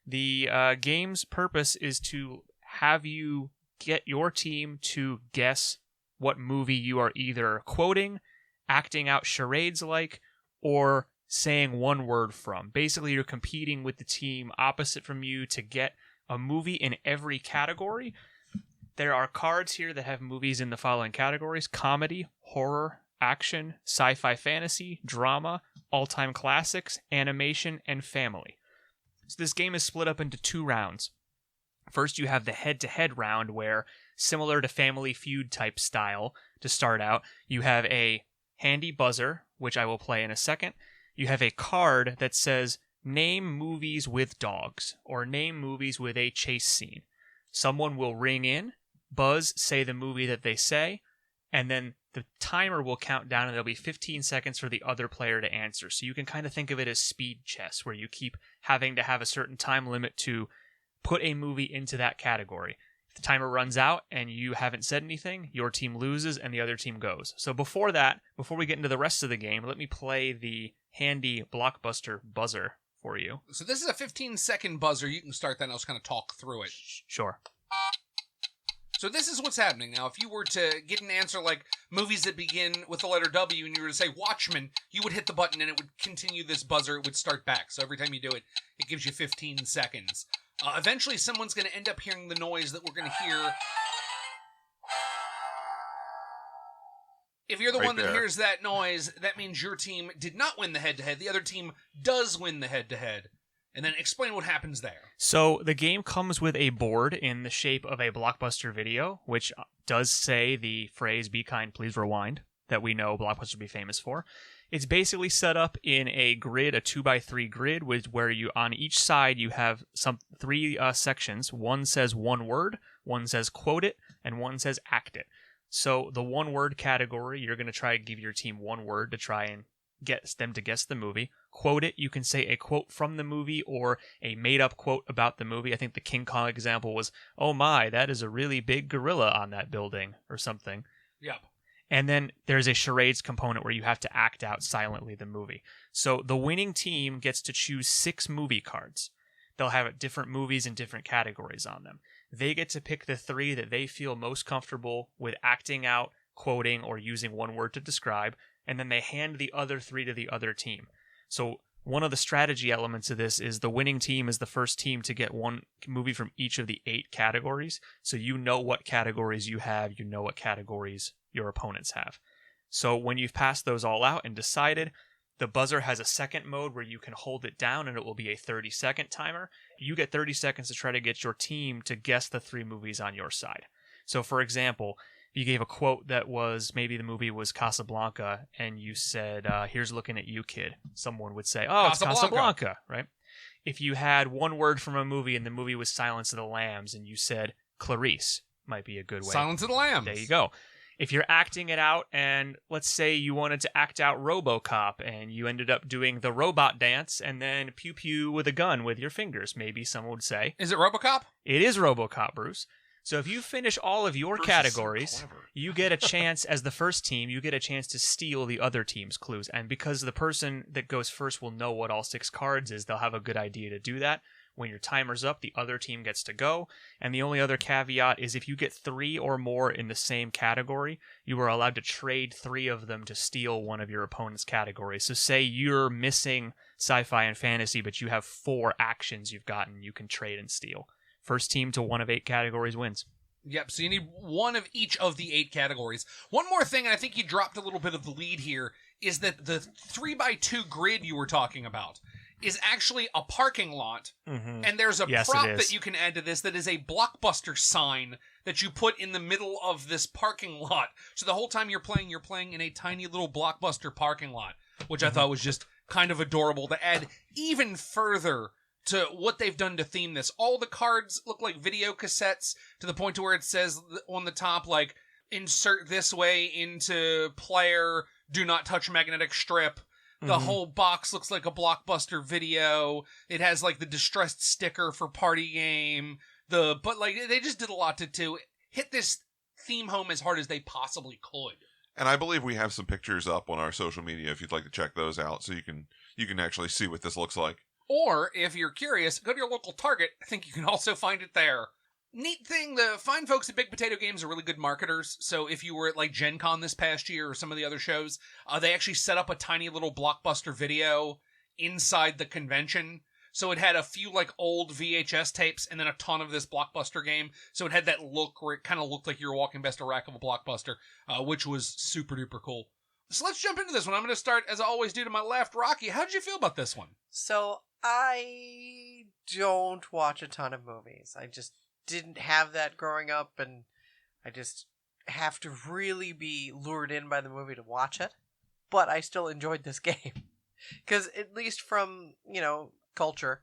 The game's purpose is to have you get your team to guess what movie you are either quoting, acting out charades like, or saying one word from. Basically, you're competing with the team opposite from you to get a movie in every category. There are cards here that have movies in the following categories: comedy, horror, action, sci-fi fantasy, drama, all-time classics, animation, and family. So this game is split up into 2 rounds. First, you have the head-to-head round where, similar to Family Feud type style, to start out, you have a handy buzzer, which I will play in a second. You have a card that says, name movies with dogs, or name movies with a chase scene. Someone will ring in, buzz, say the movie that they say, and then the timer will count down and there'll be 15 seconds for the other player to answer. So you can kind of think of it as speed chess, where you keep having to have a certain time limit to put a movie into that category. If the timer runs out and you haven't said anything, your team loses and the other team goes. So before we get into the rest of the game, let me play the handy Blockbuster buzzer for you. So this is a 15-second buzzer. You can start that and I'll just kind of talk through it. Sure. So this is what's happening. Now, if you were to get an answer like movies that begin with the letter W and you were to say Watchmen, you would hit the button and it would continue this buzzer. It would start back. So every time you do it, it gives you 15 seconds. Eventually, someone's going to end up hearing the noise that we're going to hear. If you're the Right one that there. hears that noise, that means your team did not win the head-to-head. The other team does win the head-to-head. And then explain what happens there. So the game comes with a board in the shape of a Blockbuster video, which does say the phrase, "Be kind, please rewind," that we know Blockbuster to be famous for. It's basically set up in a grid, a 2x3 grid, where you on each side you have 3 sections. One says one word, one says quote it, and one says act it. So the one word category, you're going to try to give your team one word to try and get them to guess the movie. Quote it, you can say a quote from the movie or a made-up quote about the movie. I think the King Kong example was, "Oh my, that is a really big gorilla on that building," or something. Yep. And then there's a charades component where you have to act out silently the movie. So the winning team gets to choose 6 movie cards. They'll have different movies and different categories on them. They get to pick the 3 that they feel most comfortable with acting out, quoting, or using one word to describe, and then they hand the other 3 to the other team. So one of the strategy elements of this is the winning team is the first team to get one movie from each of the 8 categories. So you know what categories you have, you know what categories your opponents have. So when you've passed those all out and decided, the buzzer has a second mode where you can hold it down and it will be a 30-second timer. You get 30 seconds to try to get your team to guess the 3 movies on your side. So for example, you gave a quote that was, maybe the movie was Casablanca, and you said, "Here's looking at you, kid." Someone would say, "Oh, it's Casablanca," right? If you had one word from a movie and the movie was Silence of the Lambs, and you said Clarice, might be a good way. Silence of the Lambs. There you go. If you're acting it out, and let's say you wanted to act out RoboCop, and you ended up doing the robot dance, and then pew pew with a gun with your fingers, maybe someone would say, "Is it RoboCop?" It is RoboCop, Bruce. So if you finish all of your categories, you get a chance, as the first team, you get a chance to steal the other team's clues. And because the person that goes first will know what all 6 cards is, they'll have a good idea to do that. When your timer's up, the other team gets to go. And the only other caveat is if you get 3 or more in the same category, you are allowed to trade 3 of them to steal one of your opponent's categories. So say you're missing sci-fi and fantasy, but you have 4 actions you've gotten, you can trade and steal. First team to one of 8 categories wins. Yep, so you need one of each of the 8 categories. One more thing, and I think you dropped a little bit of the lead here, is that the 3x2 grid you were talking about is actually a parking lot, and there's a prop that you can add to this that is a Blockbuster sign that you put in the middle of this parking lot. So the whole time you're playing in a tiny little Blockbuster parking lot, which I thought was just kind of adorable to add even further to what they've done to theme this. All the cards look like video cassettes to the point to where it says on the top, like, insert this way into player, do not touch magnetic strip. The whole box looks like a Blockbuster video. It has, like, the distressed sticker for Party Game. But, like, they just did a lot to hit this theme home as hard as they possibly could. And I believe we have some pictures up on our social media if you'd like to check those out, so you can actually see what this looks like. Or, if you're curious, go to your local Target. I think you can also find it there. Neat thing, the fine folks at Big Potato Games are really good marketers. So if you were at like Gen Con this past year or some of the other shows, they actually set up a tiny little Blockbuster video inside the convention. So it had a few like old VHS tapes and then a ton of this Blockbuster game. So it had that look where it kind of looked like you were walking past a rack of a Blockbuster, which was super duper cool. So let's jump into this one. I'm going to start, as I always do, to my left. Rocky, how did you feel about this one? So I don't watch a ton of movies. I just didn't have that growing up, and I just have to really be lured in by the movie to watch it. But I still enjoyed this game. Because at least from, culture,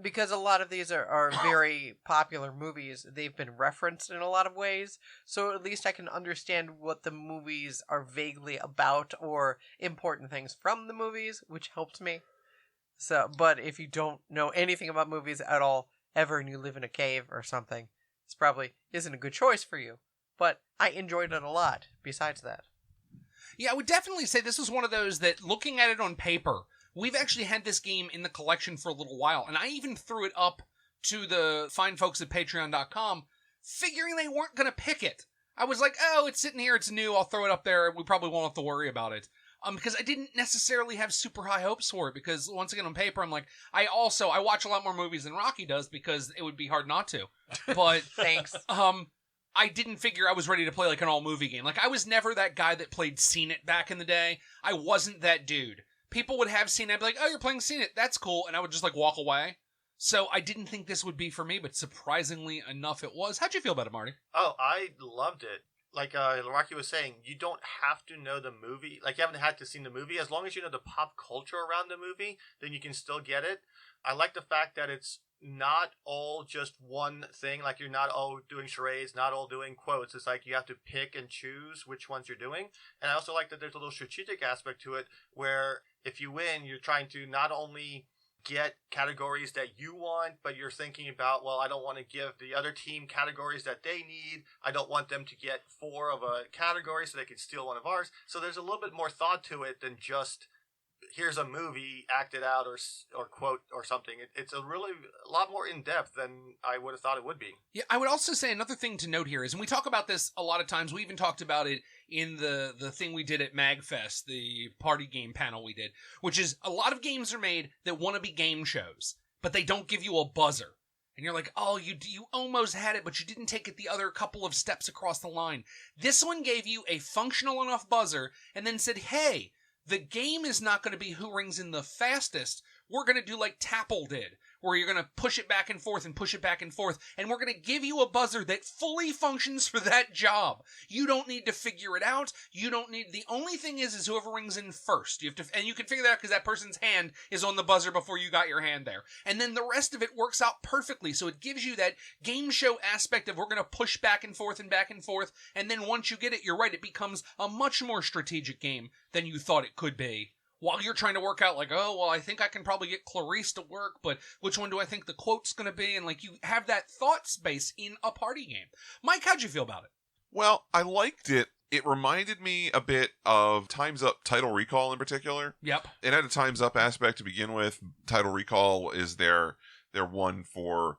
because a lot of these are very popular movies, they've been referenced in a lot of ways, so at least I can understand what the movies are vaguely about or important things from the movies, which helps me. So, but if you don't know anything about movies at all, ever, and you live in a cave or something, this probably isn't a good choice for you. But I enjoyed it a lot, besides that. Yeah, I would definitely say this was one of those that, looking at it on paper, we've actually had this game in the collection for a little while, and I even threw it up to the fine folks at Patreon.com, figuring they weren't going to pick it. I was like, oh, it's sitting here, it's new, I'll throw it up there, we probably won't have to worry about it. Because I didn't necessarily have super high hopes for it, because once again on paper, I'm like, I watch a lot more movies than Rocky does, because it would be hard not to. But thanks. I didn't figure I was ready to play like an all-movie game. Like, I was never that guy that played Seen It back in the day. I wasn't that dude. People would have Seen It, I'd be like, oh, you're playing Seen It, that's cool, and I would just like walk away. So I didn't think this would be for me, but surprisingly enough it was. How'd you feel about it, Marty? Oh, I loved it. Like Rocky was saying, you don't have to know the movie. Like, you haven't had to see the movie. As long as you know the pop culture around the movie, then you can still get it. I like the fact that it's not all just one thing. Like, you're not all doing charades, not all doing quotes. It's like you have to pick and choose which ones you're doing. And I also like that there's a little strategic aspect to it where if you win, you're trying to not only get categories that you want, but you're thinking about, well, I don't want to give the other team categories that they need. I don't want them to get 4 of a category so they can steal one of ours. So there's a little bit more thought to it than just here's a movie acted out or quote or something. It's a lot more in depth than I would have thought it would be. Yeah, I would also say another thing to note here is, and we talk about this a lot of times, we even talked about it in the thing we did at MagFest, the party game panel we did, which is a lot of games are made that want to be game shows, but they don't give you a buzzer. And you're like, oh, you almost had it, but you didn't take it the other couple of steps across the line. This one gave you a functional enough buzzer and then said, hey, the game is not going to be who rings in the fastest. We're going to do like Tapple did, where you're going to push it back and forth and push it back and forth, and we're going to give you a buzzer that fully functions for that job. You don't need to figure it out. The only thing is whoever rings in first. And you can figure that out because that person's hand is on the buzzer before you got your hand there. And then the rest of it works out perfectly, so it gives you that game show aspect of we're going to push back and forth, and then once you get it, you're right, it becomes a much more strategic game than you thought it could be. While you're trying to work out, like, oh, well, I think I can probably get Clarice to work, but which one do I think the quote's going to be? And, like, you have that thought space in a party game. Mike, how'd you feel about it? Well, I liked it. It reminded me a bit of Time's Up Title Recall in particular. Yep. It had a Time's Up aspect to begin with. Title Recall is their one for,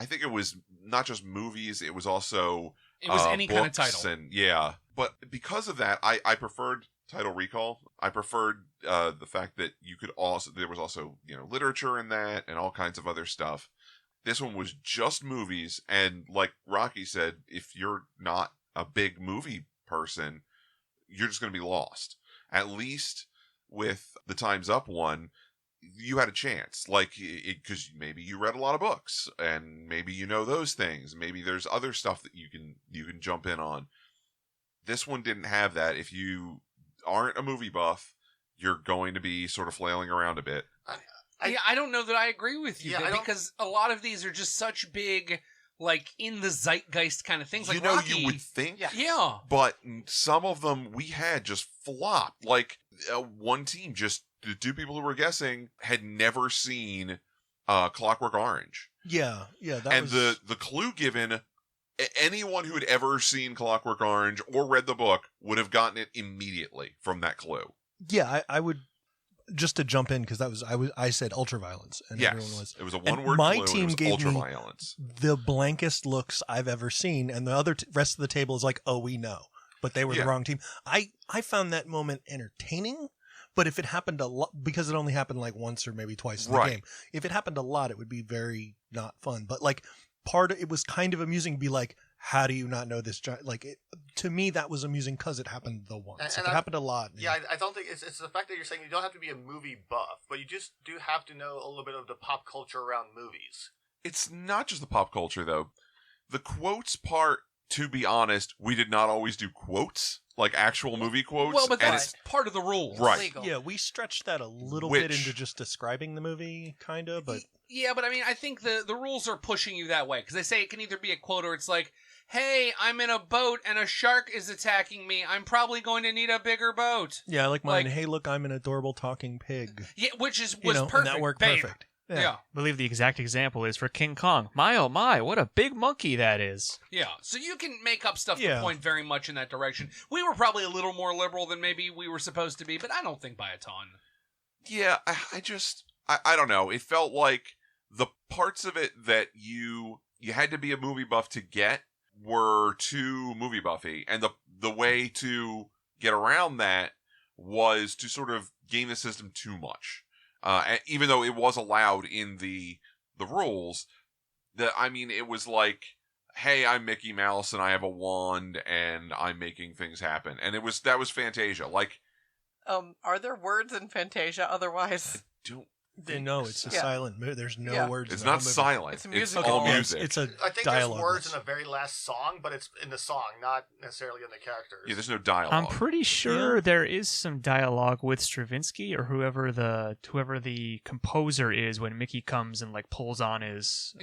I think it was not just movies, it was also it was any kind of books title. And, yeah. But because of that, I preferred Title Recall. I preferred the fact that there was also literature in that and all kinds of other stuff. This one was just movies, and like Rocky said, if you're not a big movie person, you're just going to be lost. At least with the Time's Up one, you had a chance, like, because maybe you read a lot of books and maybe you know those things. Maybe there's other stuff that you can jump in on. This one didn't have that. If you aren't a movie buff, you're going to be sort of flailing around a bit. I don't know that I agree with you, because a lot of these are just such big, like, in the zeitgeist kind of things. Like Rocky, you would think, yeah, but some of them we had just flopped. Like, one team, just the 2 people who were guessing had never seen Clockwork Orange. Yeah, and the clue given, anyone who had ever seen Clockwork Orange or read the book would have gotten it immediately from that clue. Yeah, I would just to jump in, because I said ultraviolence, and Yes, everyone was. it was a and one-word my clue, and it team was gave me ultraviolence. the blankest looks I've ever seen, and the other rest of the table is like, "Oh, we know," but they were the wrong team. I found that moment entertaining, but if it happened a lot, because it only happened like once or maybe twice in the game, if it happened a lot, it would be very not fun. But like it was kind of amusing to be like, how do you not know this? To me, that was amusing because it happened the once. If it happened a lot. Yeah, I don't think it's the fact that you're saying you don't have to be a movie buff, but you just do have to know a little bit of the pop culture around movies. It's not just the pop culture, though. The quotes part, to be honest, we did not always do quotes, like actual movie quotes. Well, but and that's part of the rules. Right. Yeah, we stretched that a little bit into just describing the movie, kind of, but... Yeah, but I mean, I think the rules are pushing you that way, because they say it can either be a quote or it's like, hey, I'm in a boat and a shark is attacking me. I'm probably going to need a bigger boat. Yeah, I like mine. Hey, look, I'm an adorable talking pig. Yeah, which was perfect. And that worked babe. perfect. Yeah. I believe the exact example is for King Kong. My oh my, what a big monkey that is. Yeah, so you can make up stuff to point very much in that direction. We were probably a little more liberal than maybe we were supposed to be, but I don't think by a ton. Yeah, I don't know. It felt like the parts of it that you had to be a movie buff to get were too movie buffy, and the way to get around that was to sort of game the system too much. Even though it was allowed in the rules, it was like, hey, I'm Mickey Mouse and I have a wand and I'm making things happen, and that was Fantasia. Like, are there words in Fantasia otherwise? No, it's a silent movie. There's no words. It's in the not whole movie. silent. It's musical. All music. It's a I think dialogue. there's words in the very last song, but it's in the song, not necessarily in the characters. Yeah, there's no dialogue. I'm pretty sure there is some dialogue with Stravinsky or whoever the composer is when Mickey comes and like pulls on his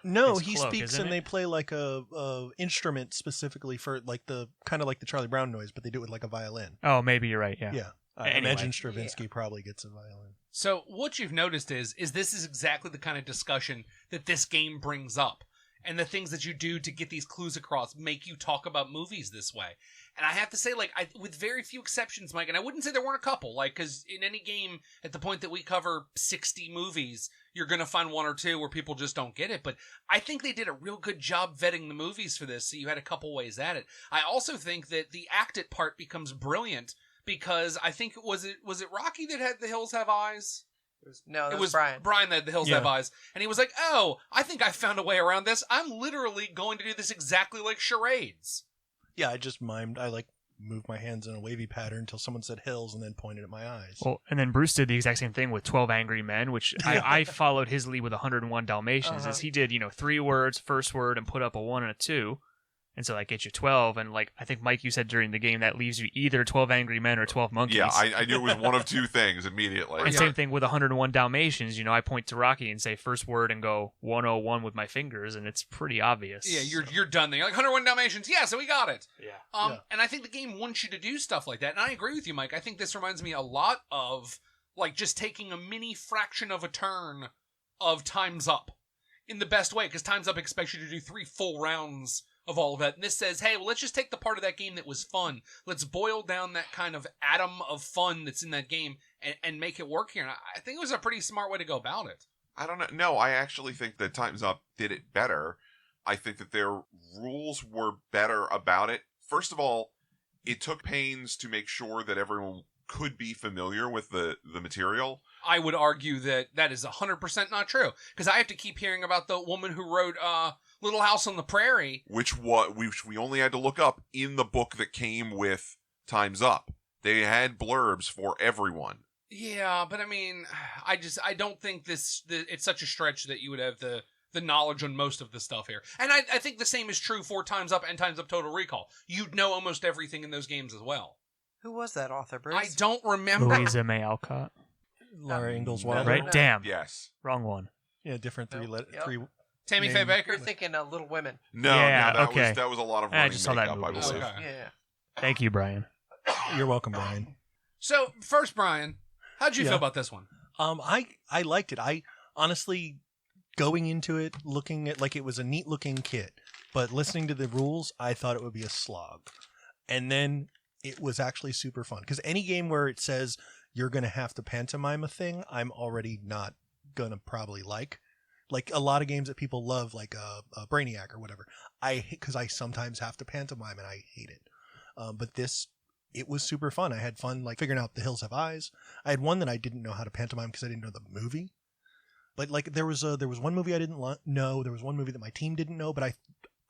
No, his he cloak, speaks isn't and it? they play like a instrument specifically for like the kind of like the Charlie Brown noise, but they do it with like a violin. Oh, maybe you're right. Yeah. Yeah. I Anyway. imagine Stravinsky probably gets a violin. So what you've noticed is this is exactly the kind of discussion that this game brings up. And the things that you do to get these clues across make you talk about movies this way. And I have to say, like, with very few exceptions, Mike, and I wouldn't say there weren't a couple, like, because in any game, at the point that we cover 60 movies, you're going to find one or two where people just don't get it. But I think they did a real good job vetting the movies for this, so you had a couple ways at it. I also think that the act it part becomes brilliant, because I think, was it Rocky that had The Hills Have Eyes? No, it was Brian. Brian that The Hills Have Eyes. And he was like, oh, I think I found a way around this. I'm literally going to do this exactly like charades. Yeah, I just mimed. I like moved my hands in a wavy pattern until someone said hills and then pointed at my eyes. Well, and then Bruce did the exact same thing with 12 Angry Men, which I followed his lead with 101 Dalmatians. Is he did, 3 words, first word, and put up a 1 and a 2. And so that gets you 12. And like I think, Mike, you said during the game, that leaves you either 12 Angry Men or 12 Monkeys. Yeah, I knew it was one of two things immediately. And same thing with 101 Dalmatians. I point to Rocky and say first word and go 101 with my fingers, and it's pretty obvious. Yeah, you're done there. You're like 101 Dalmatians. Yeah, so we got it. Yeah. And I think the game wants you to do stuff like that. And I agree with you, Mike. I think this reminds me a lot of like just taking a mini fraction of a turn of Time's Up in the best way, because Time's Up expects you to do 3 full rounds of all of that. And this says, hey, well, let's just take the part of that game that was fun. Let's boil down that kind of atom of fun that's in that game and make it work here. And I think it was a pretty smart way to go about it. I don't know. No, I actually think that Time's Up did it better. I think that their rules were better about it. First of all, it took pains to make sure that everyone could be familiar with the material. I would argue that is 100% not true, because I have to keep hearing about the woman who wrote Little House on the Prairie. Which we only had to look up in the book that came with Time's Up. They had blurbs for everyone. Yeah, but I mean, I don't think it's such a stretch that you would have the knowledge on most of the stuff here. And I think the same is true for Time's Up and Time's Up Total Recall. You'd know almost everything in those games as well. Who was that author, Bruce? I don't remember. Louisa May Alcott. Laura Ingalls Wilder. Right? Damn. Yes. Wrong one. Yeah, different three. Tammy Faye Baker. You're thinking Little Women. No, Yeah, that okay. was a lot of I running just saw that makeup, I movie. believe. Okay. Yeah. Thank you, Brian. You're welcome, Brian. So, first, Brian, how'd you Yeah. feel about this one? I liked it. I honestly, going into it, looking at like it was a neat looking kit, but listening to the rules, I thought it would be a slog. And then it was actually super fun, because any game where it says you're going to have to pantomime a thing I'm already not going to probably like. Like a lot of games that people love, like a Brainiac or whatever, because I sometimes have to pantomime and I hate it. But this, it was super fun. I had fun like figuring out The Hills Have Eyes. I had one that I didn't know how to pantomime because I didn't know the movie. But like there was one movie I didn't know. There was one movie that my team didn't know, but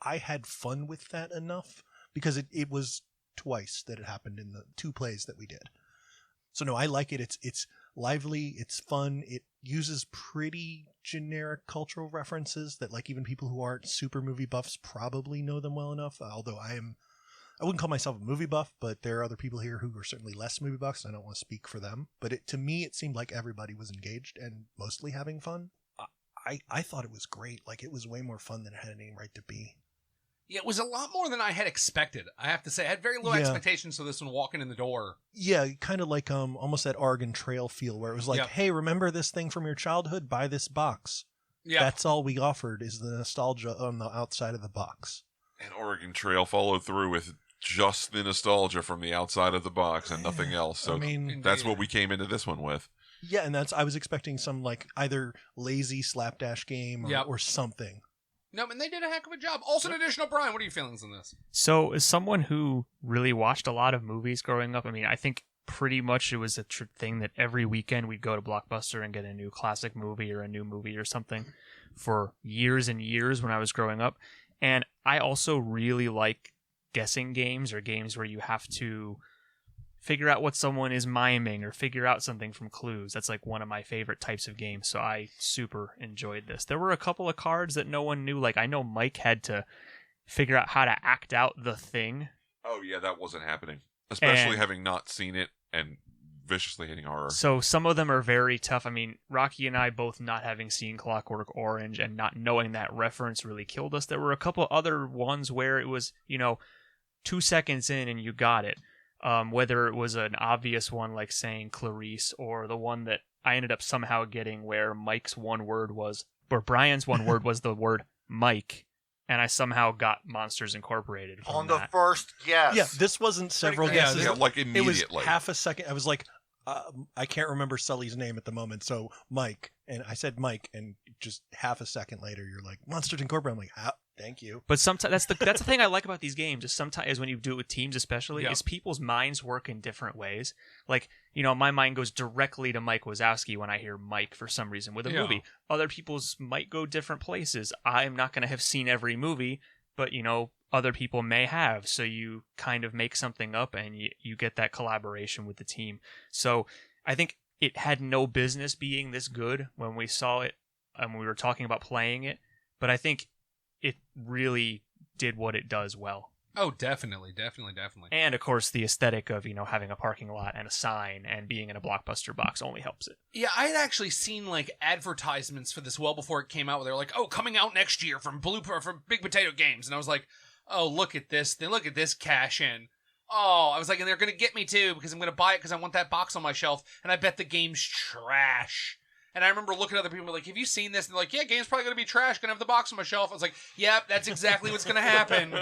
I had fun with that enough because it was twice that it happened in the 2 plays that we did. So no, I like it. It's lively. It's fun. It uses pretty generic cultural references that like even people who aren't super movie buffs probably know them well enough. Although I wouldn't call myself a movie buff, but there are other people here who are certainly less movie buffs. And I don't want to speak for them, but to me, it seemed like everybody was engaged and mostly having fun. I thought it was great. Like it was way more fun than it had any right to be. Yeah, it was a lot more than I had expected. I have to say, I had very low expectations for this one walking in the door. Yeah, kind of like almost that Oregon Trail feel where it was like, hey, remember this thing from your childhood? Buy this box. Yeah, that's all we offered is the nostalgia on the outside of the box. And Oregon Trail followed through with just the nostalgia from the outside of the box and nothing else. So I mean, that's what we came into this one with. Yeah, and I was expecting some like either lazy slapdash game or something. No, and they did a heck of a job. Also, an additional Brian, what are your feelings on this? So, as someone who really watched a lot of movies growing up, I mean, I think pretty much it was a thing that every weekend we'd go to Blockbuster and get a new classic movie or a new movie or something for years and years when I was growing up. And I also really like guessing games or games where you have to figure out what someone is miming or figure out something from clues. That's like one of my favorite types of games, so I super enjoyed this. There were a couple of cards that no one knew. Like I know Mike had to figure out how to act out the thing. Oh yeah, that wasn't happening. Especially having not seen it and viciously hating horror. So some of them are very tough. I mean, Rocky and I both not having seen Clockwork Orange and not knowing that reference really killed us. There were a couple other ones where it was, 2 seconds in and you got it. Whether it was an obvious one like saying Clarice or the one that I ended up somehow getting where Brian's one word was the word Mike, and I somehow got Monsters Incorporated from on that. the first guess. Yeah, this wasn't several guesses. Yeah, like immediately. It was half a second. I was like, I can't remember Sully's name at the moment, so Mike, and I said Mike, and just half a second later, you're like Monsters Incorporated. I'm like, how? Thank you. But sometimes that's the thing I like about these games is sometimes when you do it with teams especially is people's minds work in different ways. Like, my mind goes directly to Mike Wazowski when I hear Mike for some reason with a movie. Other people's might go different places. I'm not going to have seen every movie, but other people may have. So you kind of make something up and you get that collaboration with the team. So I think it had no business being this good when we saw it and we were talking about playing it. But I think it really did what it does well. Oh, definitely. And of course, the aesthetic of, having a parking lot and a sign and being in a Blockbuster box only helps it. Yeah, I had actually seen like advertisements for this well before it came out where they were like, oh, coming out next year from Big Potato Games. And I was like, oh, look at this. Look at this cash in. Oh, I was like, and they're going to get me too because I'm going to buy it because I want that box on my shelf. And I bet the game's trash. And I remember looking at other people like, have you seen this? And they're like, yeah, game's probably going to be trash. Going to have the box on my shelf. I was like, yep, that's exactly what's going to happen.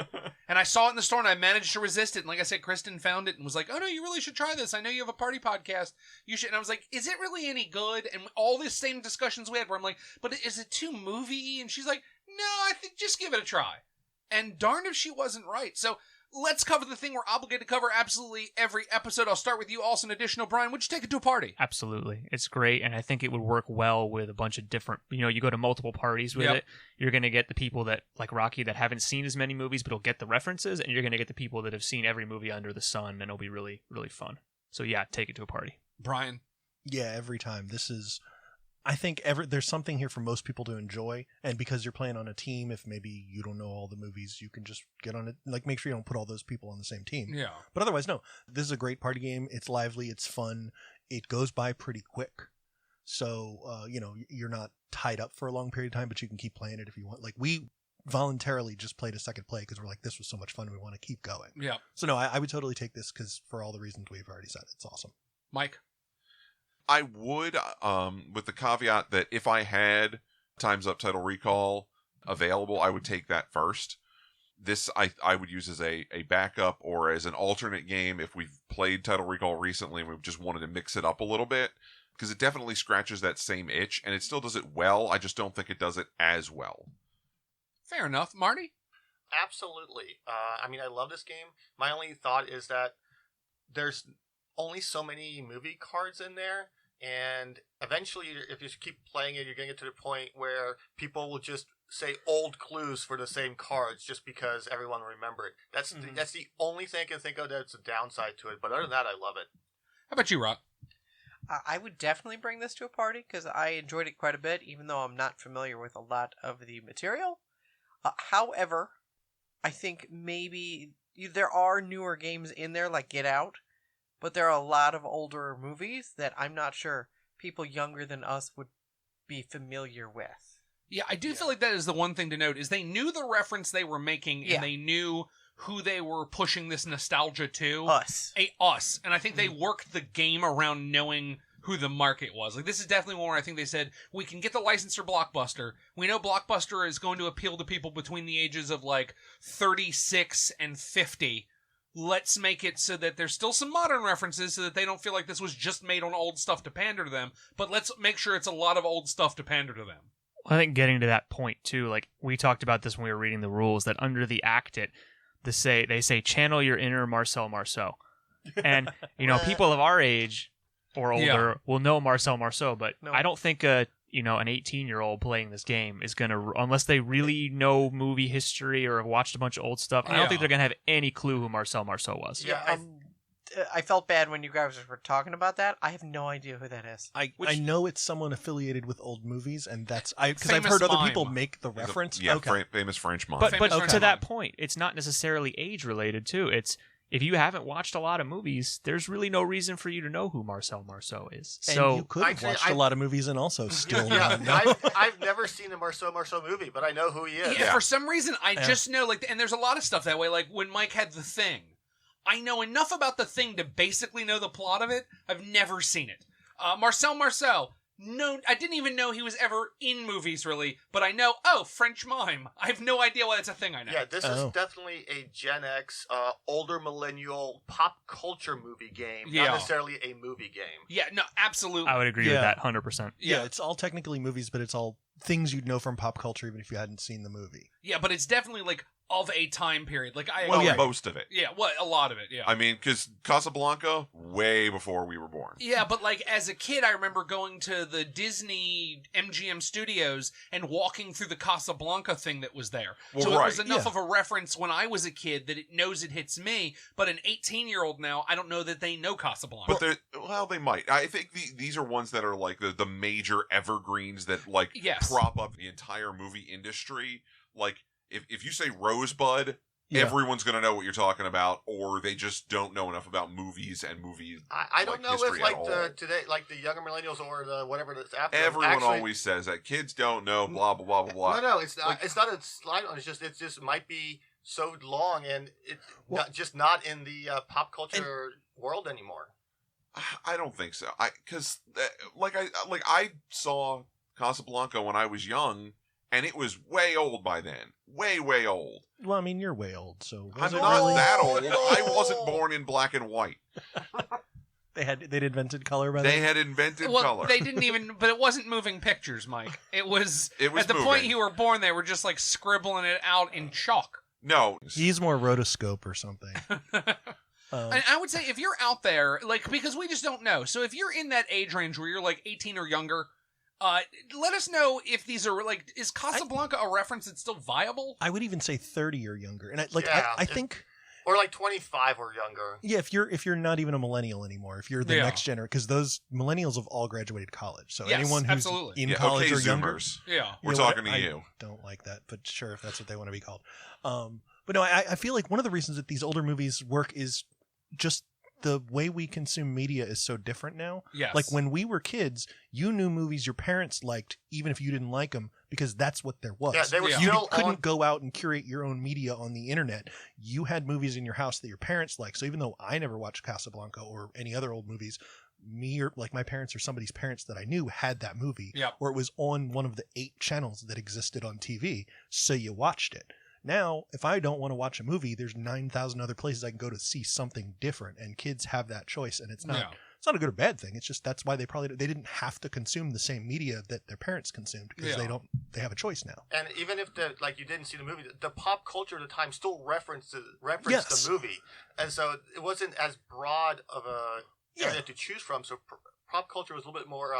And I saw it in the store and I managed to resist it. And like I said, Kristen found it and was like, oh no, you really should try this. I know you have a party podcast. You should. And I was like, is it really any good? And all these same discussions we had where I'm like, but is it too movie? And she's like, no, I think just give it a try. And darned if she wasn't right. So let's cover the thing we're obligated to cover absolutely every episode. I'll start with you, also an additional Brian. Would you take it to a party? Absolutely. It's great, and I think it would work well with a bunch of different, you go to multiple parties with it. You're going to get the people that, like Rocky, that haven't seen as many movies, but will get the references, and you're going to get the people that have seen every movie under the sun, and it'll be really, really fun. So yeah, take it to a party. Brian? Yeah, every time. I think there's something here for most people to enjoy, and because you're playing on a team, if maybe you don't know all the movies, you can just get on it. Like, make sure you don't put all those people on the same team. Yeah. But otherwise, no. This is a great party game. It's lively. It's fun. It goes by pretty quick. So, you're not tied up for a long period of time, but you can keep playing it if you want. Like, we voluntarily just played a second play because we're like, this was so much fun. We want to keep going. Yeah. So, no, I would totally take this because for all the reasons we've already said, it's awesome. Mike? I would, with the caveat that if I had Time's Up Total Recall available, I would take that first. this I would use as a backup or as an alternate game if we've played Title Recall recently and we've just wanted to mix it up a little bit, because it definitely scratches that same itch, and it still does it well. I just don't think it does it as well. Fair enough. Marty? Absolutely. I mean, I love this game. My only thought is that there's only so many movie cards in there, and eventually, if you keep playing it, you're going to get to the point where people will just say old clues for the same cards just because everyone will remember it. That's the only thing I can think of that's a downside to it, but other than that, I love it. How about you, Rock? I would definitely bring this to a party because I enjoyed it quite a bit, even though I'm not familiar with a lot of the material. However, I think maybe there are newer games in there like Get Out, but there are a lot of older movies that I'm not sure people younger than us would be familiar with. Yeah, I do feel like that is the one thing to note, is they knew the reference they were making, and they knew who they were pushing this nostalgia to. Us. Us. And I think they worked the game around knowing who the market was. Like, this is definitely one where I think they said, we can get the license for Blockbuster. We know Blockbuster is going to appeal to people between the ages of, like, 36 and 50. Let's make it so that there's still some modern references so that they don't feel like this was just made on old stuff to pander to them, but let's make sure it's a lot of old stuff to pander to them. I think getting to that point, too, like, we talked about this when we were reading the rules, that under the Act It, they say channel your inner Marcel Marceau. And, you know, people of our age or older will know Marcel Marceau, but I don't think an 18-year-old playing this game is going to, unless they really know movie history or have watched a bunch of old stuff, I don't think they're going to have any clue who Marcel Marceau was. Yeah, I felt bad when you guys were talking about that. I have no idea who that is. I know it's someone affiliated with old movies, and that's because I've heard other people make the reference. Famous French mime. But to that point, it's not necessarily age related too. It's if you haven't watched a lot of movies, there's really no reason for you to know who Marcel Marceau is. And so you could have watched a lot of movies and also still not know. I've never seen a Marcel Marceau movie, but I know who he is. Yeah, for some reason, I just know, like, and there's a lot of stuff that way. Like when Mike had The Thing, I know enough about The Thing to basically know the plot of it. I've never seen it. Marcel Marceau. No, I didn't even know he was ever in movies, really. But I know, French mime. I have no idea why that's a thing I know. Yeah, this is definitely a Gen X, older millennial pop culture movie game, not necessarily a movie game. Yeah, no, absolutely. I would agree with that 100%. Yeah, it's all technically movies, but it's all things you'd know from pop culture even if you hadn't seen the movie. Yeah, but it's definitely, like, of a time period. Like most of it. Yeah, a lot of it, yeah. I mean, because Casablanca, way before we were born. Yeah, but like as a kid, I remember going to the Disney MGM studios and walking through the Casablanca thing that was there. It was enough of a reference when I was a kid that it knows it hits me, but an 18-year-old now, I don't know that they know Casablanca. But they might. I think these are ones that are like the major evergreens that like prop up the entire movie industry. Like, If you say Rosebud, everyone's going to know what you're talking about, or they just don't know enough about movies and movies. I don't know if like the younger millennials or the whatever that's after. Everyone always says that kids don't know blah blah blah blah blah. No, it's not. It's not a slide on. It just might be so long and it's not in the pop culture world anymore. I don't think so. Because I saw Casablanca when I was young. And it was way old by then. Way, way old. Well, I mean, you're way old, so... I'm not that old. I wasn't born in black and white. They'd invented color by then? They had invented color. They didn't even... But it wasn't moving pictures, Mike. It was at the moving. point you were born, they were just, like, scribbling it out in chalk. No. He's more rotoscope or something. And I would say, if you're out there, like, because we just don't know. So if you're in that age range where you're, like, 18 or younger... let us know if these are like, is Casablanca a reference that's still viable? I would even say 30 or younger, and I think, or like 25 or younger. Yeah, if you're not even a millennial anymore, if you're the next generation, because those millennials have all graduated college, so anyone who's in college or younger, we're talking to you. I don't like that, but sure, if that's what they want to be called. But no, I feel like one of the reasons that these older movies work is just the way we consume media is so different now. Yes. Like when we were kids, you knew movies your parents liked, even if you didn't like them, because that's what there was. Yeah, they were you couldn't go out and curate your own media on the internet. You had movies in your house that your parents liked. So even though I never watched Casablanca or any other old movies, me or like my parents or somebody's parents that I knew had that movie, or it was on one of the 8 channels that existed on TV. So you watched it. Now, if I don't want to watch a movie, there's 9,000 other places I can go to see something different, and kids have that choice, and it's not a good or bad thing. It's just that's why they didn't have to consume the same media that their parents consumed, because they have a choice now. And even if you didn't see the movie, the pop culture at the time still referenced the movie, and so it wasn't as broad of a area to choose from. So pop culture was a little bit more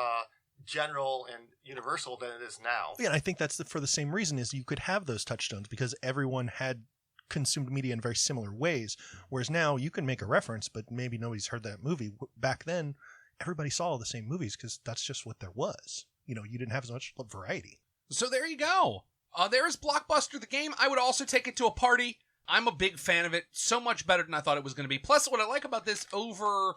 general and universal than it is now. Yeah, and I think that's for the same reason is you could have those touchstones because everyone had consumed media in very similar ways, whereas now you can make a reference, but maybe nobody's heard that movie. Back then, everybody saw all the same movies because that's just what there was. You didn't have as much variety. So there you go. There's Blockbuster, the game. I would also take it to a party. I'm a big fan of it. So much better than I thought it was going to be. Plus, what I like about this over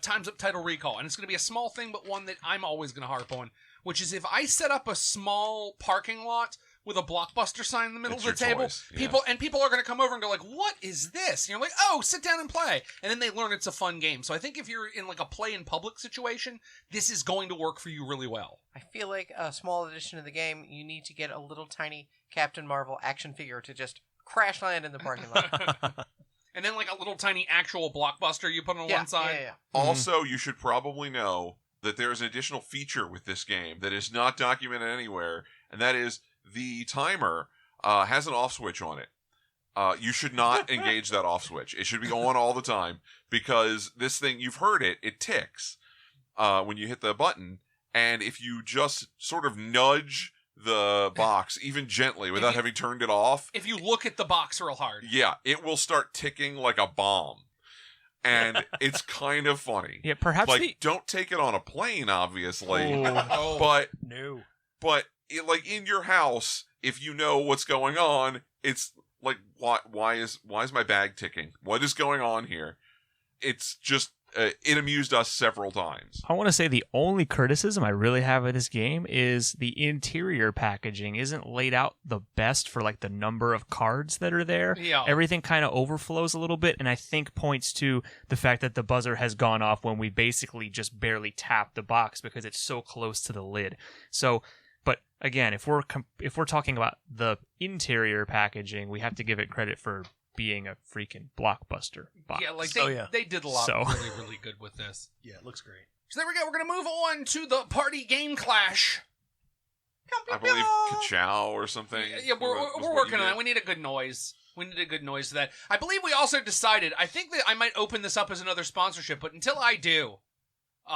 Time's Up Title Recall, and it's going to be a small thing, but one that I'm always going to harp on, which is if I set up a small parking lot with a Blockbuster sign in the middle of the table, people are going to come over and go like, what is this? And you're like, oh, sit down and play. And then they learn it's a fun game. So I think if you're in like a play in public situation, this is going to work for you really well. I feel like a small addition to the game, you need to get a little tiny Captain Marvel action figure to just crash land in the parking lot. And then like a little tiny actual Blockbuster you put on one side. Yeah. Also, you should probably know that there is an additional feature with this game that is not documented anywhere, and that is the timer has an off switch on it. You should not engage that off switch. It should be on all the time because this thing, you've heard it, it ticks when you hit the button, and if you just sort of nudge the box even gently without having turned it off, if you look at the box real hard, it will start ticking like a bomb. And it's kind of funny. Yeah, perhaps don't take it on a plane, obviously. Oh. But no. But like in your house, if you know what's going on, it's like why is my bag ticking? What is going on here? It's just it amused us several times. I want to say the only criticism I really have of this game is the interior packaging isn't laid out the best for like the number of cards that are there. Yeah. Everything kind of overflows a little bit, and I think points to the fact that the buzzer has gone off when we basically just barely tap the box because it's so close to the lid. So, but again, if we're talking about the interior packaging, we have to give it credit for being a freaking Blockbuster box. Yeah, like they did a lot really, really good with this. Yeah, it looks great. So there we go. We're going to move on to the Party Game Clash. I believe Ka-chow or something. Yeah, we're working on that. We need a good noise. We need a good noise for that. I believe we also decided, I think that I might open this up as another sponsorship, but until I do,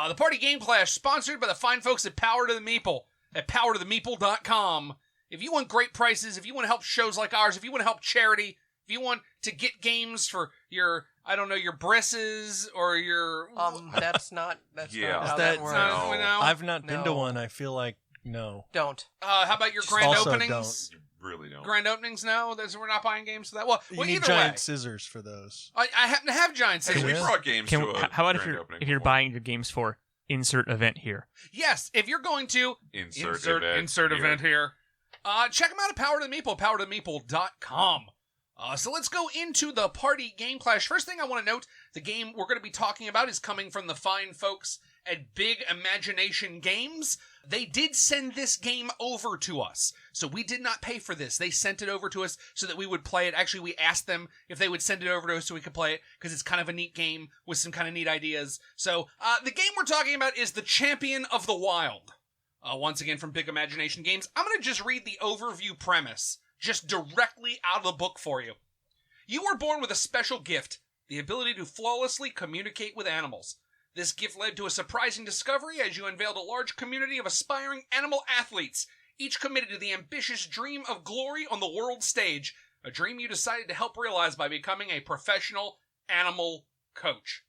the Party Game Clash, sponsored by the fine folks at Power to the Meeple, at powertothemeeple.com. If you want great prices, if you want to help shows like ours, if you want to help charity, if you want to get games for your, I don't know, your brisses or your... that's not how Is that works. I've not been to one. I feel like, no. Don't. How about your grand also openings? Don't. You really don't. Grand openings, no? We're not buying games for that? Well, You need either giant way. scissors for those. I happen to have giant scissors. We brought games to a how about grand opening if you're before. buying your games for insert event here? Yes, if you're going to Insert event here, check them out at Power to the Meeple, powertothemeeple.com. So let's go into the Party Game Clash. First thing I want to note, the game we're going to be talking about is coming from the fine folks at Big Imagination Games. They did send this game over to us, so we did not pay for this. They sent it over to us so that we would play it. Actually, we asked them if they would send it over to us so we could play it, because it's kind of a neat game with some kind of neat ideas. So the game we're talking about is The Champion of the Wild. Once again, from Big Imagination Games. I'm going to just read the overview premise just directly out of the book for you. You were born with a special gift, the ability to flawlessly communicate with animals. This gift led to a surprising discovery as you unveiled a large community of aspiring animal athletes, each committed to the ambitious dream of glory on the world stage, a dream you decided to help realize by becoming a professional animal coach.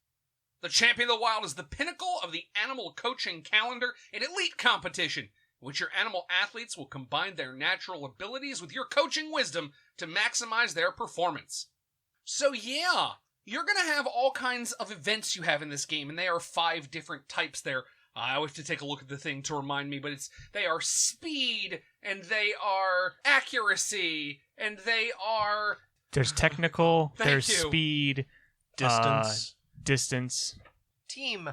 The Champion of the Wild is the pinnacle of the animal coaching calendar, an elite competition in which your animal athletes will combine their natural abilities with your coaching wisdom to maximize their performance. So yeah, you're going to have all kinds of events you have in this game, and they are 5 different types there. I always have to take a look at the thing to remind me, but they are speed, and they are accuracy, and they are... There's technical, there's you. Speed, Distance. distance. Team.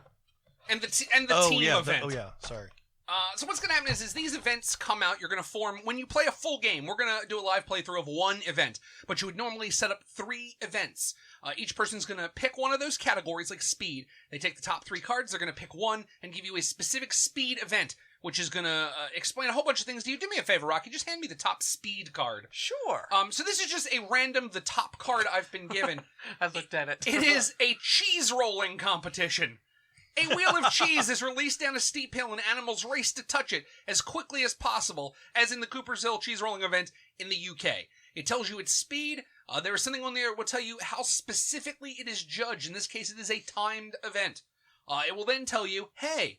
And the team event. Sorry. So what's going to happen is these events come out, you're going to form, when you play a full game, we're going to do a live playthrough of one event, but you would normally set up 3 events. Each person's going to pick one of those categories, like speed. They take the top 3 cards, they're going to pick one, and give you a specific speed event, which is going to explain a whole bunch of things to you. Do me a favor, Rocky, just hand me the top speed card. Sure. So this is just a random, the top card I've been given. I looked at it. It is a cheese rolling competition. A wheel of cheese is released down a steep hill and animals race to touch it as quickly as possible, as in the Cooper's Hill cheese rolling event in the UK. It tells you its speed. There is something on there that will tell you how specifically it is judged. In this case, it is a timed event. It will then tell you, hey,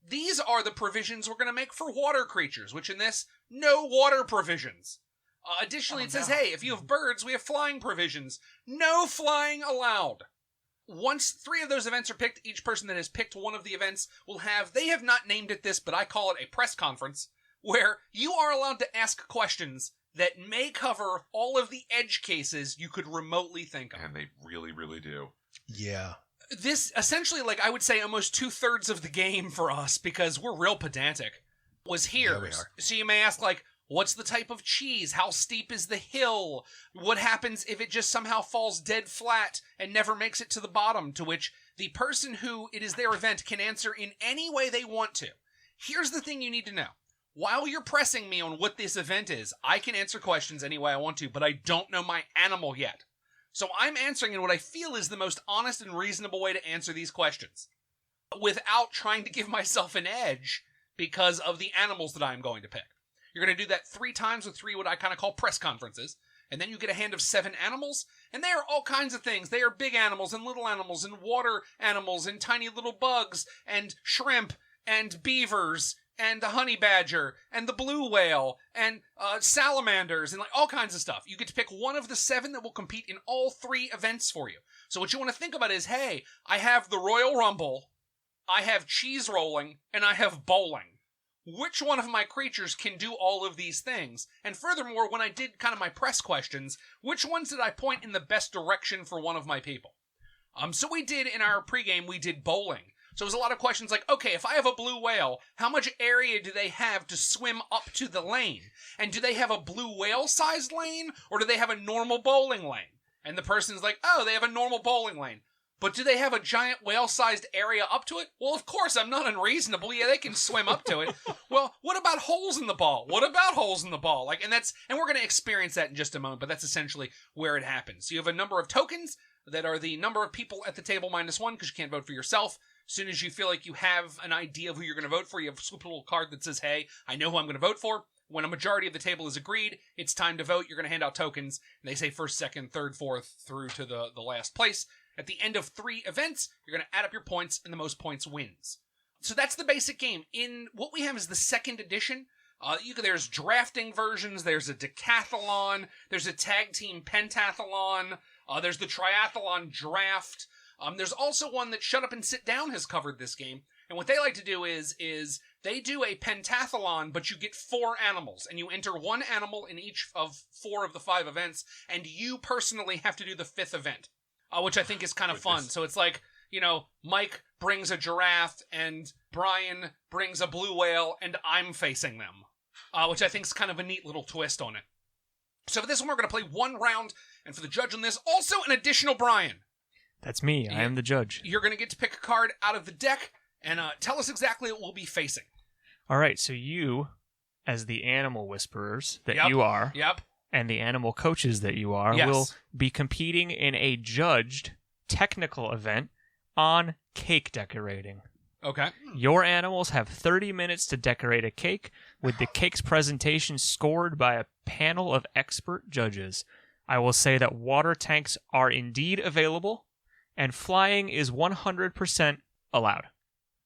these are the provisions we're going to make for water creatures, which in this, no water provisions. Additionally, it says, hey, if you have birds, we have flying provisions. No flying allowed. Once 3 of those events are picked, each person that has picked one of the events will have, they have not named it this, but I call it a press conference, where you are allowed to ask questions that may cover all of the edge cases you could remotely think of. And they really, really do. Yeah. This, essentially, like, I would say almost 2/3 of the game for us, because we're real pedantic, was here. Yeah, we are. So you may ask, like, what's the type of cheese? How steep is the hill? What happens if it just somehow falls dead flat and never makes it to the bottom? To which the person who it is their event can answer in any way they want to. Here's the thing you need to know. While you're pressing me on what this event is, I can answer questions any way I want to, but I don't know my animal yet. So I'm answering in what I feel is the most honest and reasonable way to answer these questions, without trying to give myself an edge because of the animals that I'm going to pick. You're going to do that 3 times with 3 what I kind of call press conferences, and then you get a hand of 7 animals, and they are all kinds of things. They are big animals and little animals and water animals and tiny little bugs and shrimp and beavers and the honey badger and the blue whale and salamanders and like all kinds of stuff. You get to pick one of the 7 that will compete in all 3 events for you. So what you want to think about is, hey, I have the Royal Rumble, I have cheese rolling, and I have bowling. Which one of my creatures can do all of these things? And furthermore, when I did kind of my press questions, which ones did I point in the best direction for one of my people? So we did, in our pregame, we did bowling. So it was a lot of questions like, okay, if I have a blue whale, how much area do they have to swim up to the lane? And do they have a blue whale-sized lane, or do they have a normal bowling lane? And the person's like, oh, they have a normal bowling lane. But do they have a giant whale-sized area up to it? Well, of course, I'm not unreasonable. Yeah, they can swim up to it. Well, what about holes in the ball? What about holes in the ball? Like, and we're going to experience that in just a moment, but that's essentially where it happens. So you have a number of tokens that are the number of people at the table -1, because you can't vote for yourself. As soon as you feel like you have an idea of who you're going to vote for, you have a swoop little card that says, hey, I know who I'm going to vote for. When a majority of the table is agreed, it's time to vote. You're going to hand out tokens, and they say first, second, third, fourth, through to the last place. At the end of 3 events, you're going to add up your points, and the most points wins. So that's the basic game. In what we have is the 2nd edition. There's drafting versions, there's a decathlon, there's a tag team pentathlon, there's the triathlon draft. There's also one that Shut Up and Sit Down has covered this game. And what they like to do is they do a pentathlon, but you get 4 animals, and you enter 1 animal in each of 4 of the 5 events, and you personally have to do the 5th event. Which I think is kind of fun. So it's like, Mike brings a giraffe and Brian brings a blue whale and I'm facing them, which I think is kind of a neat little twist on it. So for this one, we're going to play 1 round, and for the judge on this, also an additional Brian. That's me. I am the judge. You're going to get to pick a card out of the deck and tell us exactly what we'll be facing. All right, so you, as the animal whisperers that you are, and the animal coaches that you are, will be competing in a judged technical event on cake decorating. Okay. Your animals have 30 minutes to decorate a cake, with the cake's presentation scored by a panel of expert judges. I will say that water tanks are indeed available, and flying is 100% allowed.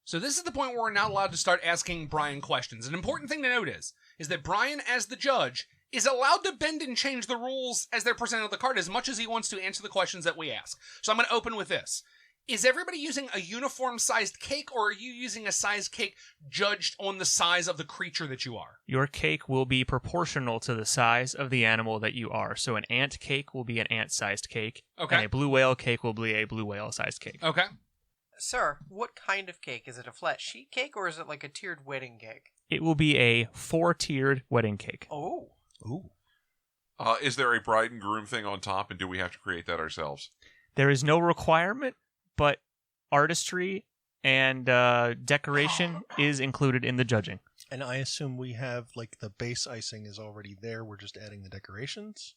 So this is the point where we're now allowed to start asking Brian questions. An important thing to note is that Brian, as the judge, is allowed to bend and change the rules as they're presented on the card as much as he wants to answer the questions that we ask. So I'm going to open with this. Is everybody using a uniform-sized cake, or are you using a sized cake judged on the size of the creature that you are? Your cake will be proportional to the size of the animal that you are. So an ant cake will be an ant-sized cake, okay, and a blue whale cake will be a blue whale-sized cake. Okay. Sir, what kind of cake? Is it a flat sheet cake or is it like a tiered wedding cake? It will be a 4-tiered wedding cake. Oh. Ooh. Is there a bride and groom thing on top, and do we have to create that ourselves? There is no requirement, but artistry and decoration is included in the judging. And I assume we have, like, the base icing is already there. We're just adding the decorations?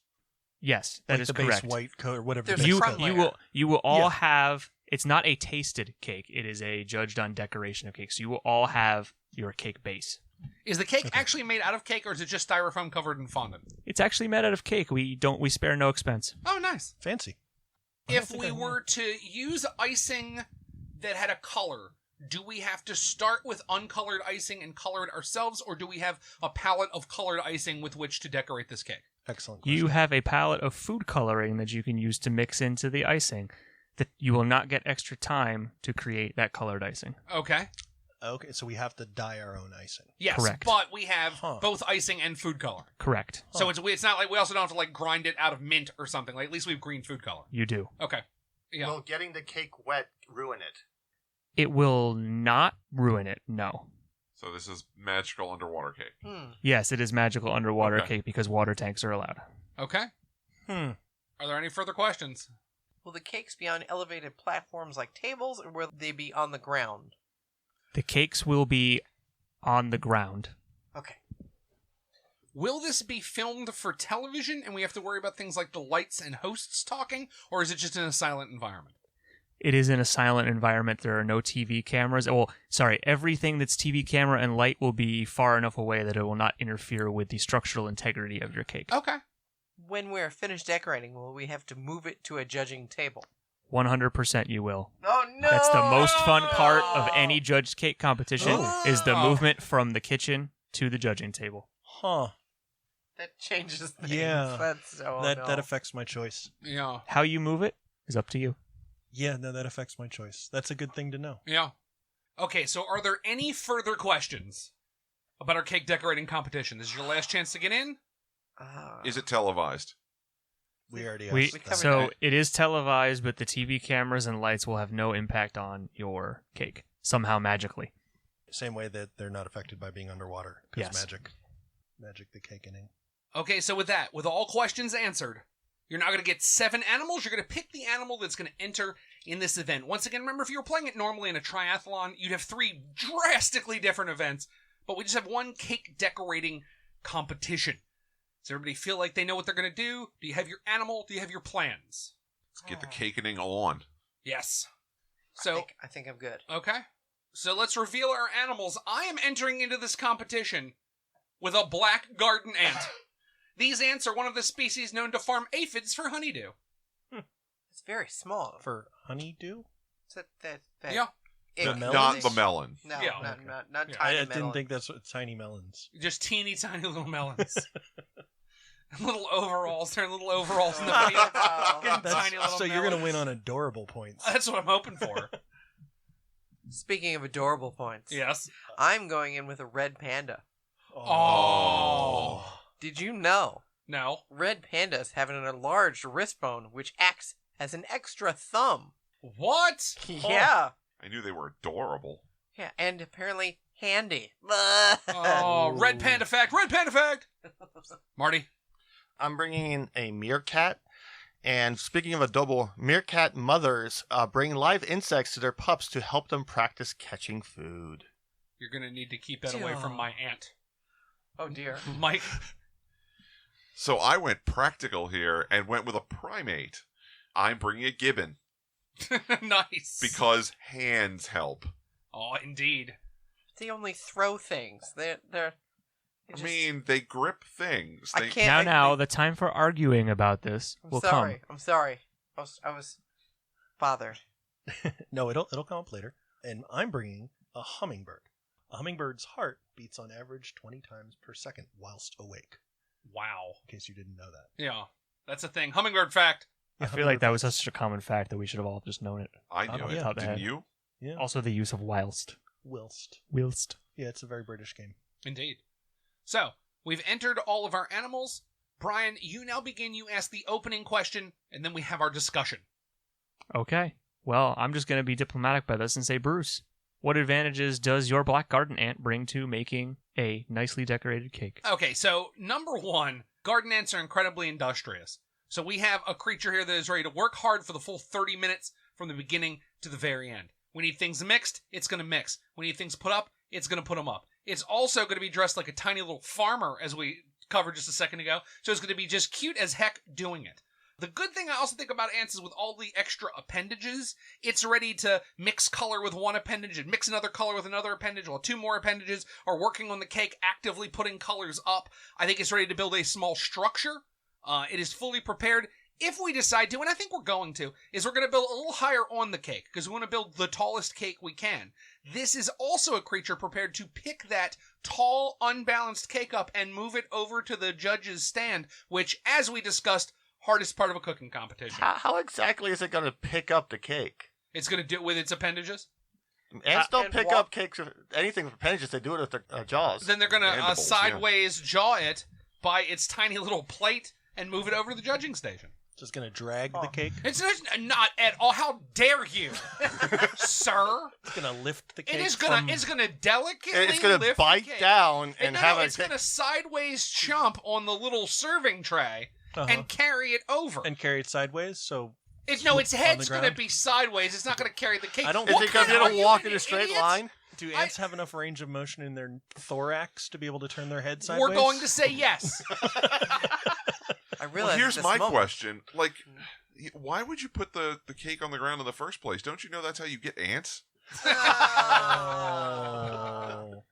Yes, that like is the correct. base white coat or whatever. There's the a base crumb coat. layer. You will all Yeah. have. It's not a tasted cake. It is a judged on decoration of cake. So you will all have your cake base. Is the cake actually made out of cake, or is it just styrofoam covered in fondant? It's actually made out of cake. We spare no expense. Oh, nice. Fancy. If we were to use icing that had a color, do we have to start with uncolored icing and color it ourselves, or do we have a palette of colored icing with which to decorate this cake? Excellent question. You have a palette of food coloring that you can use to mix into the icing. That you will not get extra time to create that colored icing. Okay. Okay, so we have to dye our own icing. Yes, Correct. but we have both icing and food color. Correct. So it's not like we also don't have to like grind it out of mint or something. Like at least we have green food color. You do. Okay. Yeah. Will getting the cake wet ruin it? It will not ruin it. No. So this is magical underwater cake. Yes, it is magical underwater Okay. cake because water tanks are allowed. Okay. Are there any further questions? Will the cakes be on elevated platforms like tables, or will they be on the ground? The cakes will be on the ground. Okay. Will this be filmed for television and we have to worry about things like the lights and hosts talking, or is it just in a silent environment? It is in a silent environment. There are no TV cameras. Well, sorry, everything that's TV camera and light will be far enough away that it will not interfere with the structural integrity of your cake. Okay. When we're finished decorating, will we have to move it to a judging table? 100% you will. Oh, no! That's the most fun part of any judged cake competition is the Oh. movement from the kitchen to the judging table. Huh. That changes things. Yeah. That's so that affects my choice. Yeah. How you move it is up to you. Yeah, no, that affects my choice. That's a good thing to know. Yeah. Okay, so are there any further questions about our cake decorating competition? This is your last chance to get in. Is it televised? We already We, asked that. so it is televised, but the TV cameras and lights will have no impact on your cake, somehow magically. Same way that they're not affected by being underwater. Because Yes. magic the cakening. Okay, so with that, with all questions answered, you're now going to get 7 animals. You're going to pick the animal that's going to enter in this event. Once again, remember, if you were playing it normally in a triathlon, you'd have 3 drastically different events, but we just have one cake decorating competition. Does everybody feel like they know what they're going to do? Do you have your animal? Do you have your plans? Let's get the cakening on. Yes. So I think I'm good. Okay. So let's reveal our animals. I am entering into this competition with a black garden ant. These ants are one of the species known to farm aphids for honeydew. It's very small. For honeydew? Is that Yeah. Not the melon. No, Yeah. not Yeah. tiny I didn't melon. think that's what tiny melons. Just teeny tiny little melons. Little overalls. They're little overalls in the field. Tiny little So you're going to melons. win on adorable points. That's what I'm hoping for. Speaking of adorable points. Yes. I'm going in with a red panda. Oh. Did you know? No. Red pandas have an enlarged wrist bone, which acts as an extra thumb. What? Yeah. I knew they were adorable. Yeah, and apparently handy. Oh, red panda fact. Red panda fact. Marty. I'm bringing in a meerkat. And speaking of adorable, meerkat mothers bring live insects to their pups to help them practice catching food. You're going to need to keep that away from my aunt. Oh, dear. Mike. So I went practical here and went with a primate. I'm bringing a gibbon. Nice. Because hands help. Oh, indeed. They only throw things. They're I mean, they grip things. I They... can't- Now, the time for arguing about this will come. I'm sorry. I was bothered. No, it'll come up later. And I'm bringing a hummingbird. A hummingbird's heart beats on average 20 times per second whilst awake. Wow. In case you didn't know that. Yeah, that's a thing. Hummingbird fact. I feel like that was such a common fact that we should have all just known it. I knew it. Didn't you? Yeah. Also the use of whilst. Whilst. Yeah, it's a very British game. Indeed. So, we've entered all of our animals. Brian, you now begin. You ask the opening question, and then we have our discussion. Okay. Well, I'm just going to be diplomatic by this and say, Bruce, what advantages does your black garden ant bring to making a nicely decorated cake? Okay, so number one, garden ants are incredibly industrious. So we have a creature here that is ready to work hard for the full 30 minutes from the beginning to the very end. We need things mixed, it's going to mix. We need things put up, it's going to put them up. It's also going to be dressed like a tiny little farmer, as we covered just a second ago. So it's going to be just cute as heck doing it. The good thing I also think about ants is with all the extra appendages, it's ready to mix color with one appendage and mix another color with another appendage, while two more appendages are working on the cake, actively putting colors up. I think it's ready to build a small structure. It is fully prepared. If we decide to, and I think we're going to, is we're going to build a little higher on the cake, because we want to build the tallest cake we can. This is also a creature prepared to pick that tall, unbalanced cake up and move it over to the judge's stand, which, as we discussed, hardest part of a cooking competition. How exactly is it going to pick up the cake? It's going to do it with its appendages. Ants don't pick up cakes or anything with appendages. They do it with their jaws. Then they're going to sideways jaw it by its tiny little plate and move it over to the judging station. Just going to drag the cake? It's not at all. How dare you, sir? It's going to lift the cake. It's going to delicately It's going to lift bite the cake. down and have it's going to sideways chomp on the little serving tray and carry it over. And carry it sideways, so... Its head's going to be sideways. It's not going to carry the cake. I don't Is it going to be able to walk in a straight line? Do ants have enough range of motion in their thorax to be able to turn their head sideways? We're going to say yes. I Well, realize here's my question. Like, why would you put the cake on the ground in the first place? Don't you know that's how you get ants? Oh.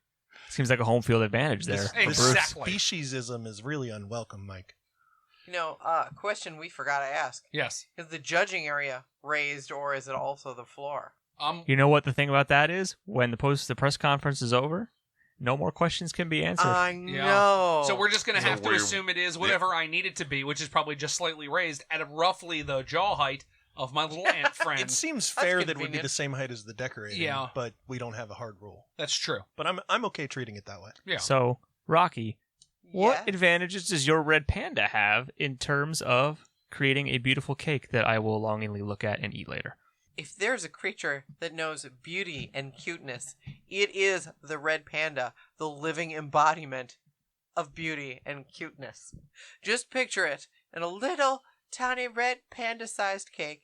Seems like a home field advantage there. Exactly. Speciesism is really unwelcome, Mike. You know, question we forgot to ask. Yes. Is the judging area raised, or is it also the floor? You know what the thing about that is? When the press conference is over, no more questions can be answered. I know. So we're just going to have to assume it is whatever I need it to be, which is probably just slightly raised at roughly the jaw height of my little ant friend. It seems fair that it would be the same height as the decorating, Yeah. but we don't have a hard rule. That's true. But I'm okay treating it that way. Yeah. So, Rocky, what advantages does your red panda have in terms of creating a beautiful cake that I will longingly look at and eat later? If there's a creature that knows beauty and cuteness, it is the red panda, the living embodiment of beauty and cuteness. Just picture it in a little tiny red panda-sized cake,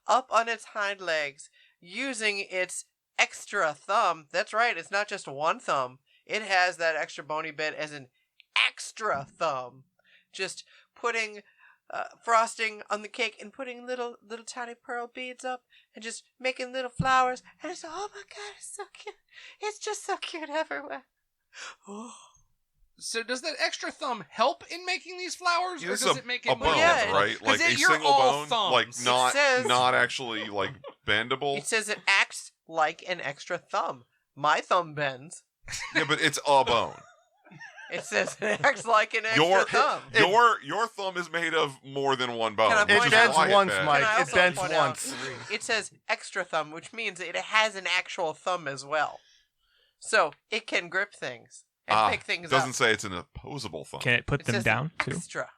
up on its hind legs, using its extra thumb. That's right, it's not just one thumb. It has that extra bony bit as an extra thumb. Just putting frosting on the cake and putting little tiny pearl beads up and just making little flowers. And it's, oh my God, it's so cute. It's just so cute everywhere. Oh. So does that extra thumb help in making these flowers, or does it make it a bone, yeah, right? Like a you're single all bone, thumbs. like not actually like bendable. It says it acts like an extra thumb. My thumb bends. Yeah, but it's a bone. It says it acts like an extra thumb. Your thumb is made of more than one bone. Can I which point is out- why once, bends. Mike. Can I It also bends point out, once. It says extra thumb, which means it has an actual thumb as well. So it can grip things and pick things doesn't up. say it's an opposable thumb. Can it put them says down, too? Extra.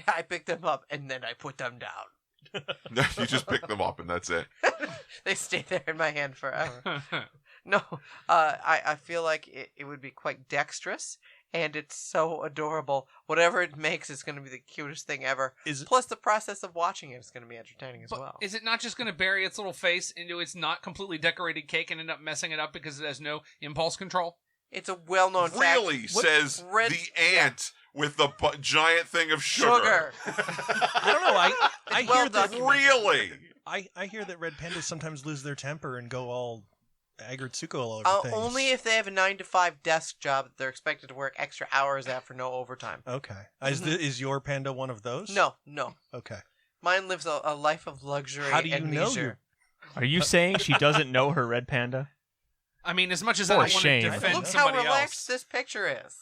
I pick them up and then I put them down. No, you just pick them up and that's it. They stay there in my hand forever. No, I feel like it would be quite dexterous, and it's so adorable. Whatever it makes is going to be the cutest thing ever. Plus, the process of watching it is going to be entertaining as well. Is it not just going to bury its little face into its not completely decorated cake and end up messing it up because it has no impulse control? It's a well-known fact. Really, says the ant with the giant thing of sugar. I don't know. I hear that. Really? I hear that red pandas sometimes lose their temper and go all Agritsuko all over things. Only if they have a 9-to-5 desk job that they're expected to work extra hours at for no overtime. Okay. Is your panda one of those? No. Okay. Mine lives a life of luxury How do you and know leisure. Are you saying she doesn't know her red panda? I mean, as much as I don't want to defend Look how somebody relaxed else. this picture is.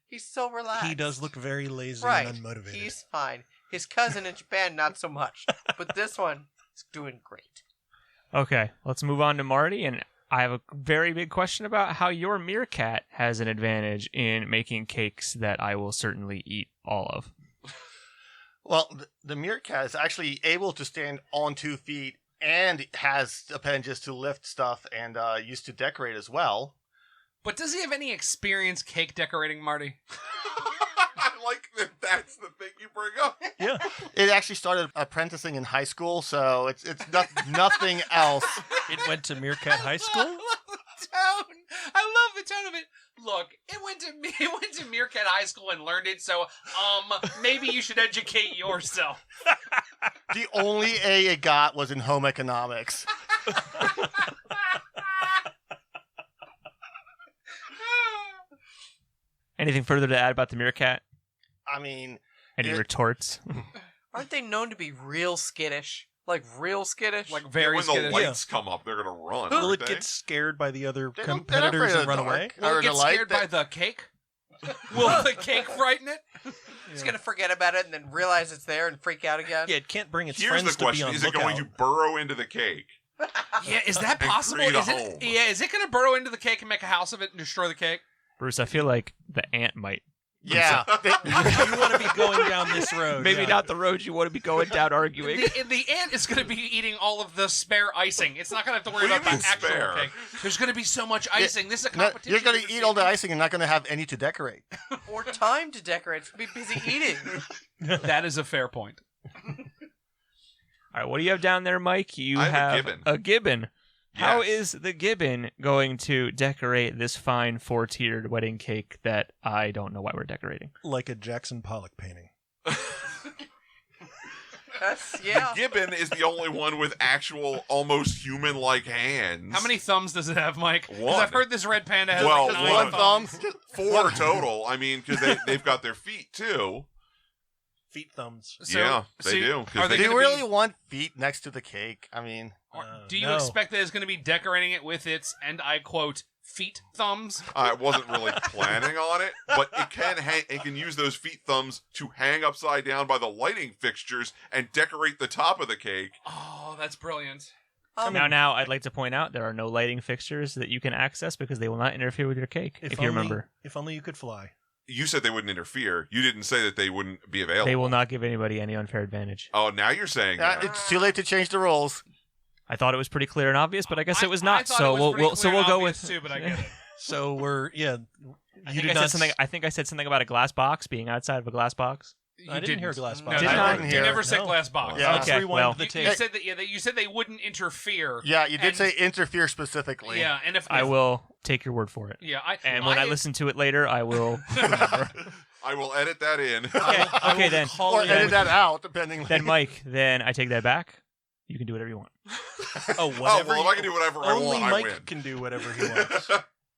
He's so relaxed. He does look very lazy right. and unmotivated. He's fine. His cousin in Japan, not so much. But this one is doing great. Okay, let's move on to Marty, and I have a very big question about how your meerkat has an advantage in making cakes that I will certainly eat all of. Well, the meerkat is actually able to stand on 2 feet and has appendages to lift stuff and used to decorate as well. But does he have any experience cake decorating, Marty? I like that that's the thing you bring up. Yeah. It actually started apprenticing in high school, so it's nothing else. It went to Meerkat High School? I love the tone of it. Look, it went to Meerkat High School and learned it, so maybe you should educate yourself. The only A it got was in home economics. Anything further to add about the Meerkat? I mean... Any retorts? Aren't they known to be real skittish? Like real skittish? Like very when the lights come up, they're going to run. Will it aren't they? get scared by the other They're competitors afraid and of run the away? dark. Will Or it get the light scared by the cake? Will the cake frighten it? It's going to forget about it and then realize it's there and freak out again? Yeah, it can't bring its Here's friends the question: to be on is it going to lookout. burrow into the cake? Yeah, is that And possible? create a Is home. is it going to burrow into the cake and make a house of it and destroy the cake? Bruce, I feel like the ant might. Yeah. You want to be going down this road. Maybe yeah. not the road you want to be going down arguing. The ant is going to be eating all of the spare icing. It's not going to have to worry What do about you the mean actual spare? cake. There's going to be so much icing. This is a competition. You're going to eat all the icing and not going to have any to decorate. Or time to decorate. Be busy eating. That is a fair point. All right, what do you have down there, Mike? You I have a have gibbon. a gibbon. How Yes. is the gibbon going to decorate this fine 4-tiered wedding cake that I don't know why we're decorating? Like a Jackson Pollock painting. That's, yeah. The gibbon is the only one with actual, almost human-like hands. How many thumbs does it have, Mike? 'Cause One. I've heard this red panda has Well, like 9 one thumbs. thumb. 4 total. I mean, because they've got their feet too. Feet thumbs. So- yeah, so they do. 'cause are they Do you gonna really be- want feet next to the cake? I mean... Do you no. expect that it's going to be decorating it with its, and I quote, feet thumbs? I wasn't really planning on it, but it can it can use those feet thumbs to hang upside down by the lighting fixtures and decorate the top of the cake. Oh, that's brilliant. Now, I'd like to point out there are no lighting fixtures that you can access because they will not interfere with your cake, if you remember. If only you could fly. You said they wouldn't interfere. You didn't say that they wouldn't be available. They will not give anybody any unfair advantage. Oh, now you're saying that. It's too late to change the rules. I thought it was pretty clear and obvious, but I guess it was I not. thought So it was pretty we'll clear and go obvious with too, but I get it. So we're, yeah. I You think did I not said something. I think I said something about a glass box being outside of a glass box. I didn't hear glass box. Did No, not? you never said glass box. Yeah. Let's Okay, rewind well, the You tape. said that. Yeah, that you said they wouldn't interfere. Yeah, you did And- say interfere specifically. Yeah, and if I will take your word for it. Yeah, And when I listen to it later, I will. remember. I will edit that in. Okay, then. Or edit that out, depending. Then, Mike, then I take that back. You can do whatever you want. Oh, Oh, whatever. well, if I can do whatever I Only want, I Mike win. can do whatever he wants.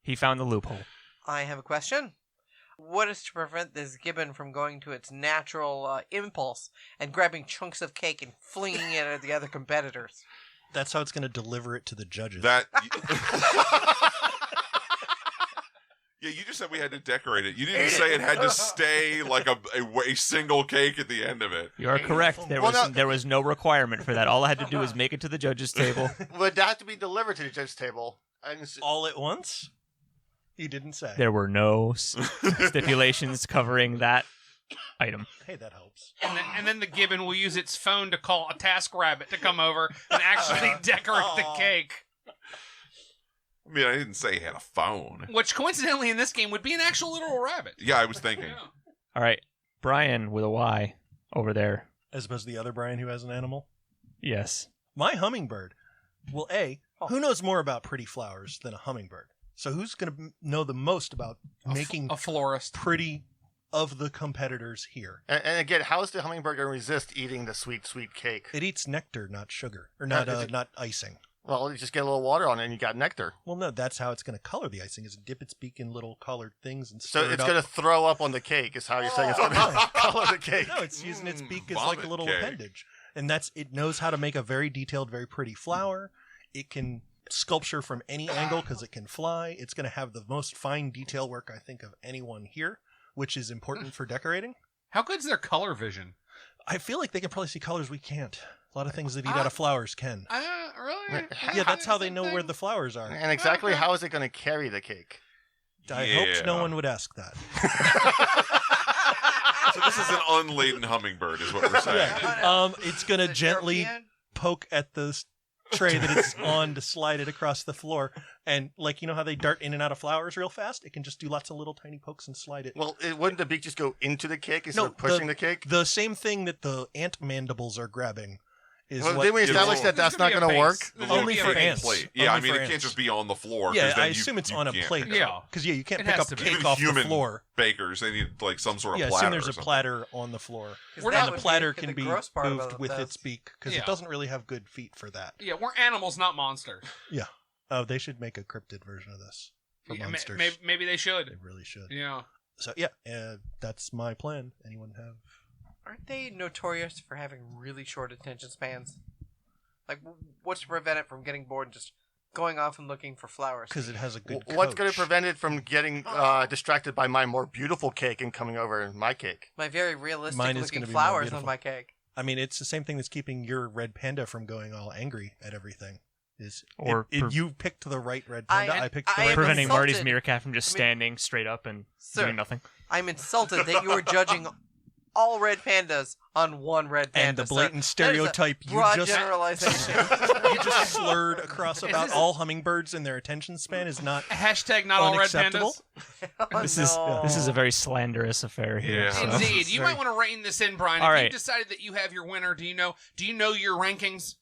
He found the loophole. I have a question. What is to prevent this gibbon from going to its natural impulse and grabbing chunks of cake and flinging it at the other competitors? That's how it's going to deliver it to the judges. That. Yeah, you just said we had to decorate it. You didn't say it had to stay like a single cake at the end of it. You are correct. There was no requirement for that. All I had to do was make it to the judges' table. Would that have to be delivered to the judge's table? All at once? He didn't say. There were no stipulations covering that item. Hey, that helps. And then the gibbon will use its phone to call a TaskRabbit to come over and actually decorate the cake. I mean, I didn't say he had a phone. Which, coincidentally, in this game would be an actual literal rabbit. Yeah, I was thinking. All right. Brian with a Y over there. As opposed to the other Brian who has an animal? Yes. My hummingbird. Well, who knows more about pretty flowers than a hummingbird? So who's going to know the most about making a florist pretty of the competitors here? And again, how is the hummingbird going to resist eating the sweet, sweet cake? It eats nectar, not sugar. Or not icing. Well, you just get a little water on it and you got nectar. Well, no, that's how it's going to color the icing, is dip its beak in little colored things and So stir it's it going up. to throw up on the cake is how you're saying it's going to color the cake. No, it's using its beak as like a vomit little cake. appendage. And it knows how to make a very detailed, very pretty flower. It can sculpture from any angle because it can fly. It's going to have the most fine detail work, I think, of anyone here, which is important for decorating. How good's their color vision? I feel like they can probably see colors we can't. A lot of things that eat out of flowers can. Really? Yeah, that's how they know where the flowers are. And exactly how is it going to carry the cake? I hoped no one would ask that. So this is an unladen hummingbird, is what we're saying. It's going to gently poke at the tray that it's on to slide it across the floor. And like, you know how they dart in and out of flowers real fast? It can just do lots of little tiny pokes and slide it. Well, wouldn't the beak just go into the cake instead of pushing the cake? The same thing that the ant mandibles are grabbing. Well, didn't we establish that that's not going to work? Only for ants. Plate. Yeah, Only I mean, for it can't ants. just be on the floor. Yeah, then I assume it's on a plate. Yeah. Because, you can't It pick has up to be. cake Even off the human floor. bakers, they need like some sort of Yeah, platter. assume there's or a something. platter on the floor. We're And not- the platter the can be gross part moved about with this. its beak because Yeah. it doesn't really have good feet for that. Yeah, we're animals, not monsters. Yeah. Oh, they should make a cryptid version of this for Yeah, monsters. maybe they should. They really should. Yeah. So yeah, that's my plan. Anyone have? Aren't they notorious for having really short attention spans? Like, what's to prevent it from getting bored and just going off and looking for flowers? Because it has a good. What's going coach. to prevent it from getting distracted by my more beautiful cake and coming over my cake? My very realistic Mine is looking gonna be more flowers beautiful. on my cake. I mean, it's the same thing that's keeping your red panda from going all angry at everything. Or you picked the right red panda. I picked the right. Preventing panda. Marty's meerkat from just standing straight up and doing nothing. I'm insulted that you are judging all red pandas on one red panda. And the blatant sir. That is a stereotype you broad just generalization. you just slurred across about all hummingbirds and their attention span is not Hashtag not all red unacceptable. pandas. This is a very slanderous affair here. Yeah. so- Indeed. You might want to rein this in, Brian. All If right. you decided that you have your winner, do you know your rankings?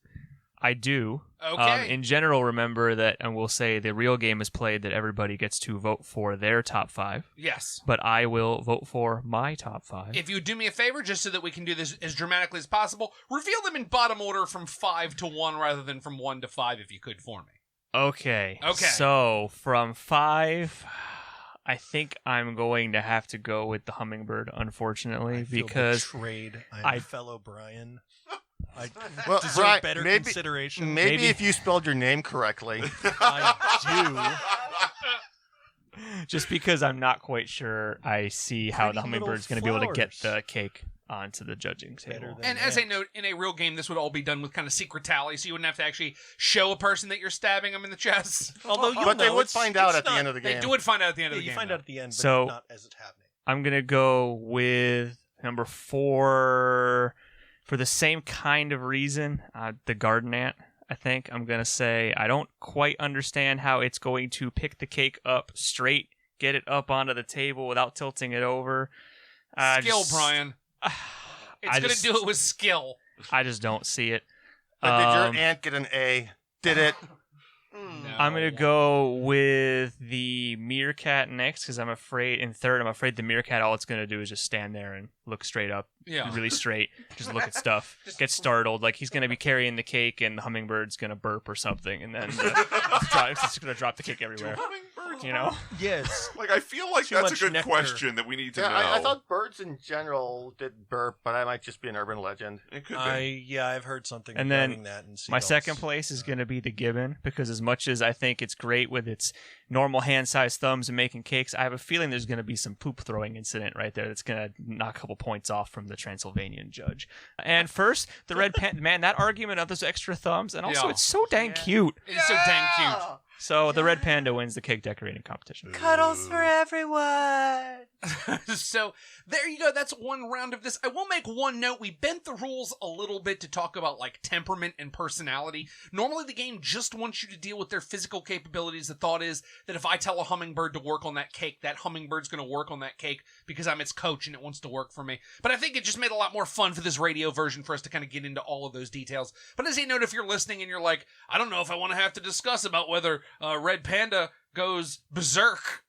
I do. Okay. In general, remember that, and we'll say the real game is played that everybody gets to vote for their top 5. Yes. But I will vote for my top 5. If you would do me a favor, just so that we can do this as dramatically as possible, reveal them in bottom order from 5 to 1 rather than from 1 to 5, if you could for me. Okay. Okay. So from 5, I think I'm going to have to go with the hummingbird, unfortunately, I feel because betrayed. I'm fellow Brian. I Well, deserve Brian, better maybe- consideration. Maybe if you spelled your name correctly. I just because I'm not quite sure I see how the Pretty little hummingbird's going to be able to get flowers. the cake onto the judging table. And as a note, in a real game, this would all be done with kind of secret tally, so you wouldn't have to actually show a person that you're stabbing them in the chest. Although you'll But they know, would it's- find out it's at the not- end of the game. They would find out at the end of Yeah, the you game. find though. out at the end, but So- not as it's happening. I'm going to go with number 4 for the same kind of reason, the garden ant. I think I'm going to say I don't quite understand how it's going to pick the cake up straight, get it up onto the table without tilting it over. Skill, Brian. It's going to do it with skill. I just don't see it. But did your aunt get an A? Did it? I'm going to go with the meerkat next because I'm afraid, in third, I'm afraid the meerkat, all it's going to do is just stand there and look straight up, Yeah. really straight, just look at stuff, get startled. Like he's going to be carrying the cake and the hummingbird's going to burp or something, and then it's just going to drop the cake everywhere. You know? Yes. Like, I feel like Too that's a much good nectar. question that we need to Yeah, know. I thought birds in general did burp, but that might just be an urban legend. It could be. I've heard something And regarding then that. And my seagulls. second place is going to be the gibbon because as much as I think it's great with its normal hand-sized thumbs and making cakes, I have a feeling there's going to be some poop throwing incident right there that's going to knock a couple points off from the Transylvanian judge. And first, the red panda, man, that argument of those extra thumbs, and also Yeah. it's so dang cute. It's so dang cute. So the red panda wins the cake decorating competition. Cuddles for everyone. So there you go. That's one round of this. I will make one note. We bent the rules a little bit to talk about like temperament and personality. Normally the game just wants you to deal with their physical capabilities. The thought is that if I tell a hummingbird to work on that cake, that hummingbird's going to work on that cake because I'm its coach and it wants to work for me. But I think it just made a lot more fun for this radio version for us to kind of get into all of those details. But as a note, if you're listening and you're like, I don't know if I want to have to discuss about whether Red Panda goes berserk.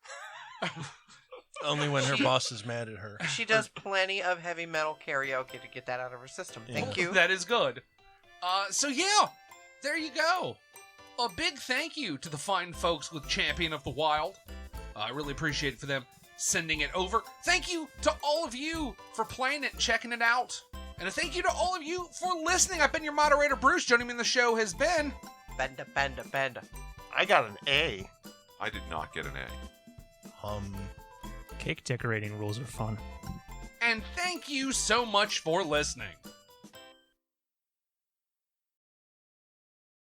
Only when her boss is mad at her. She does plenty of heavy metal karaoke to get that out of her system. Thank you. That is good. So yeah, there you go. A big thank you to the fine folks with Champion of the Wild. I really appreciate it for them sending it over. Thank you to all of you for playing it and checking it out. And a thank you to all of you for listening. I've been your moderator, Bruce. Joining me in the show has been... Benda. I got an A. I did not get an A. Cake decorating rules are fun. And thank you so much for listening.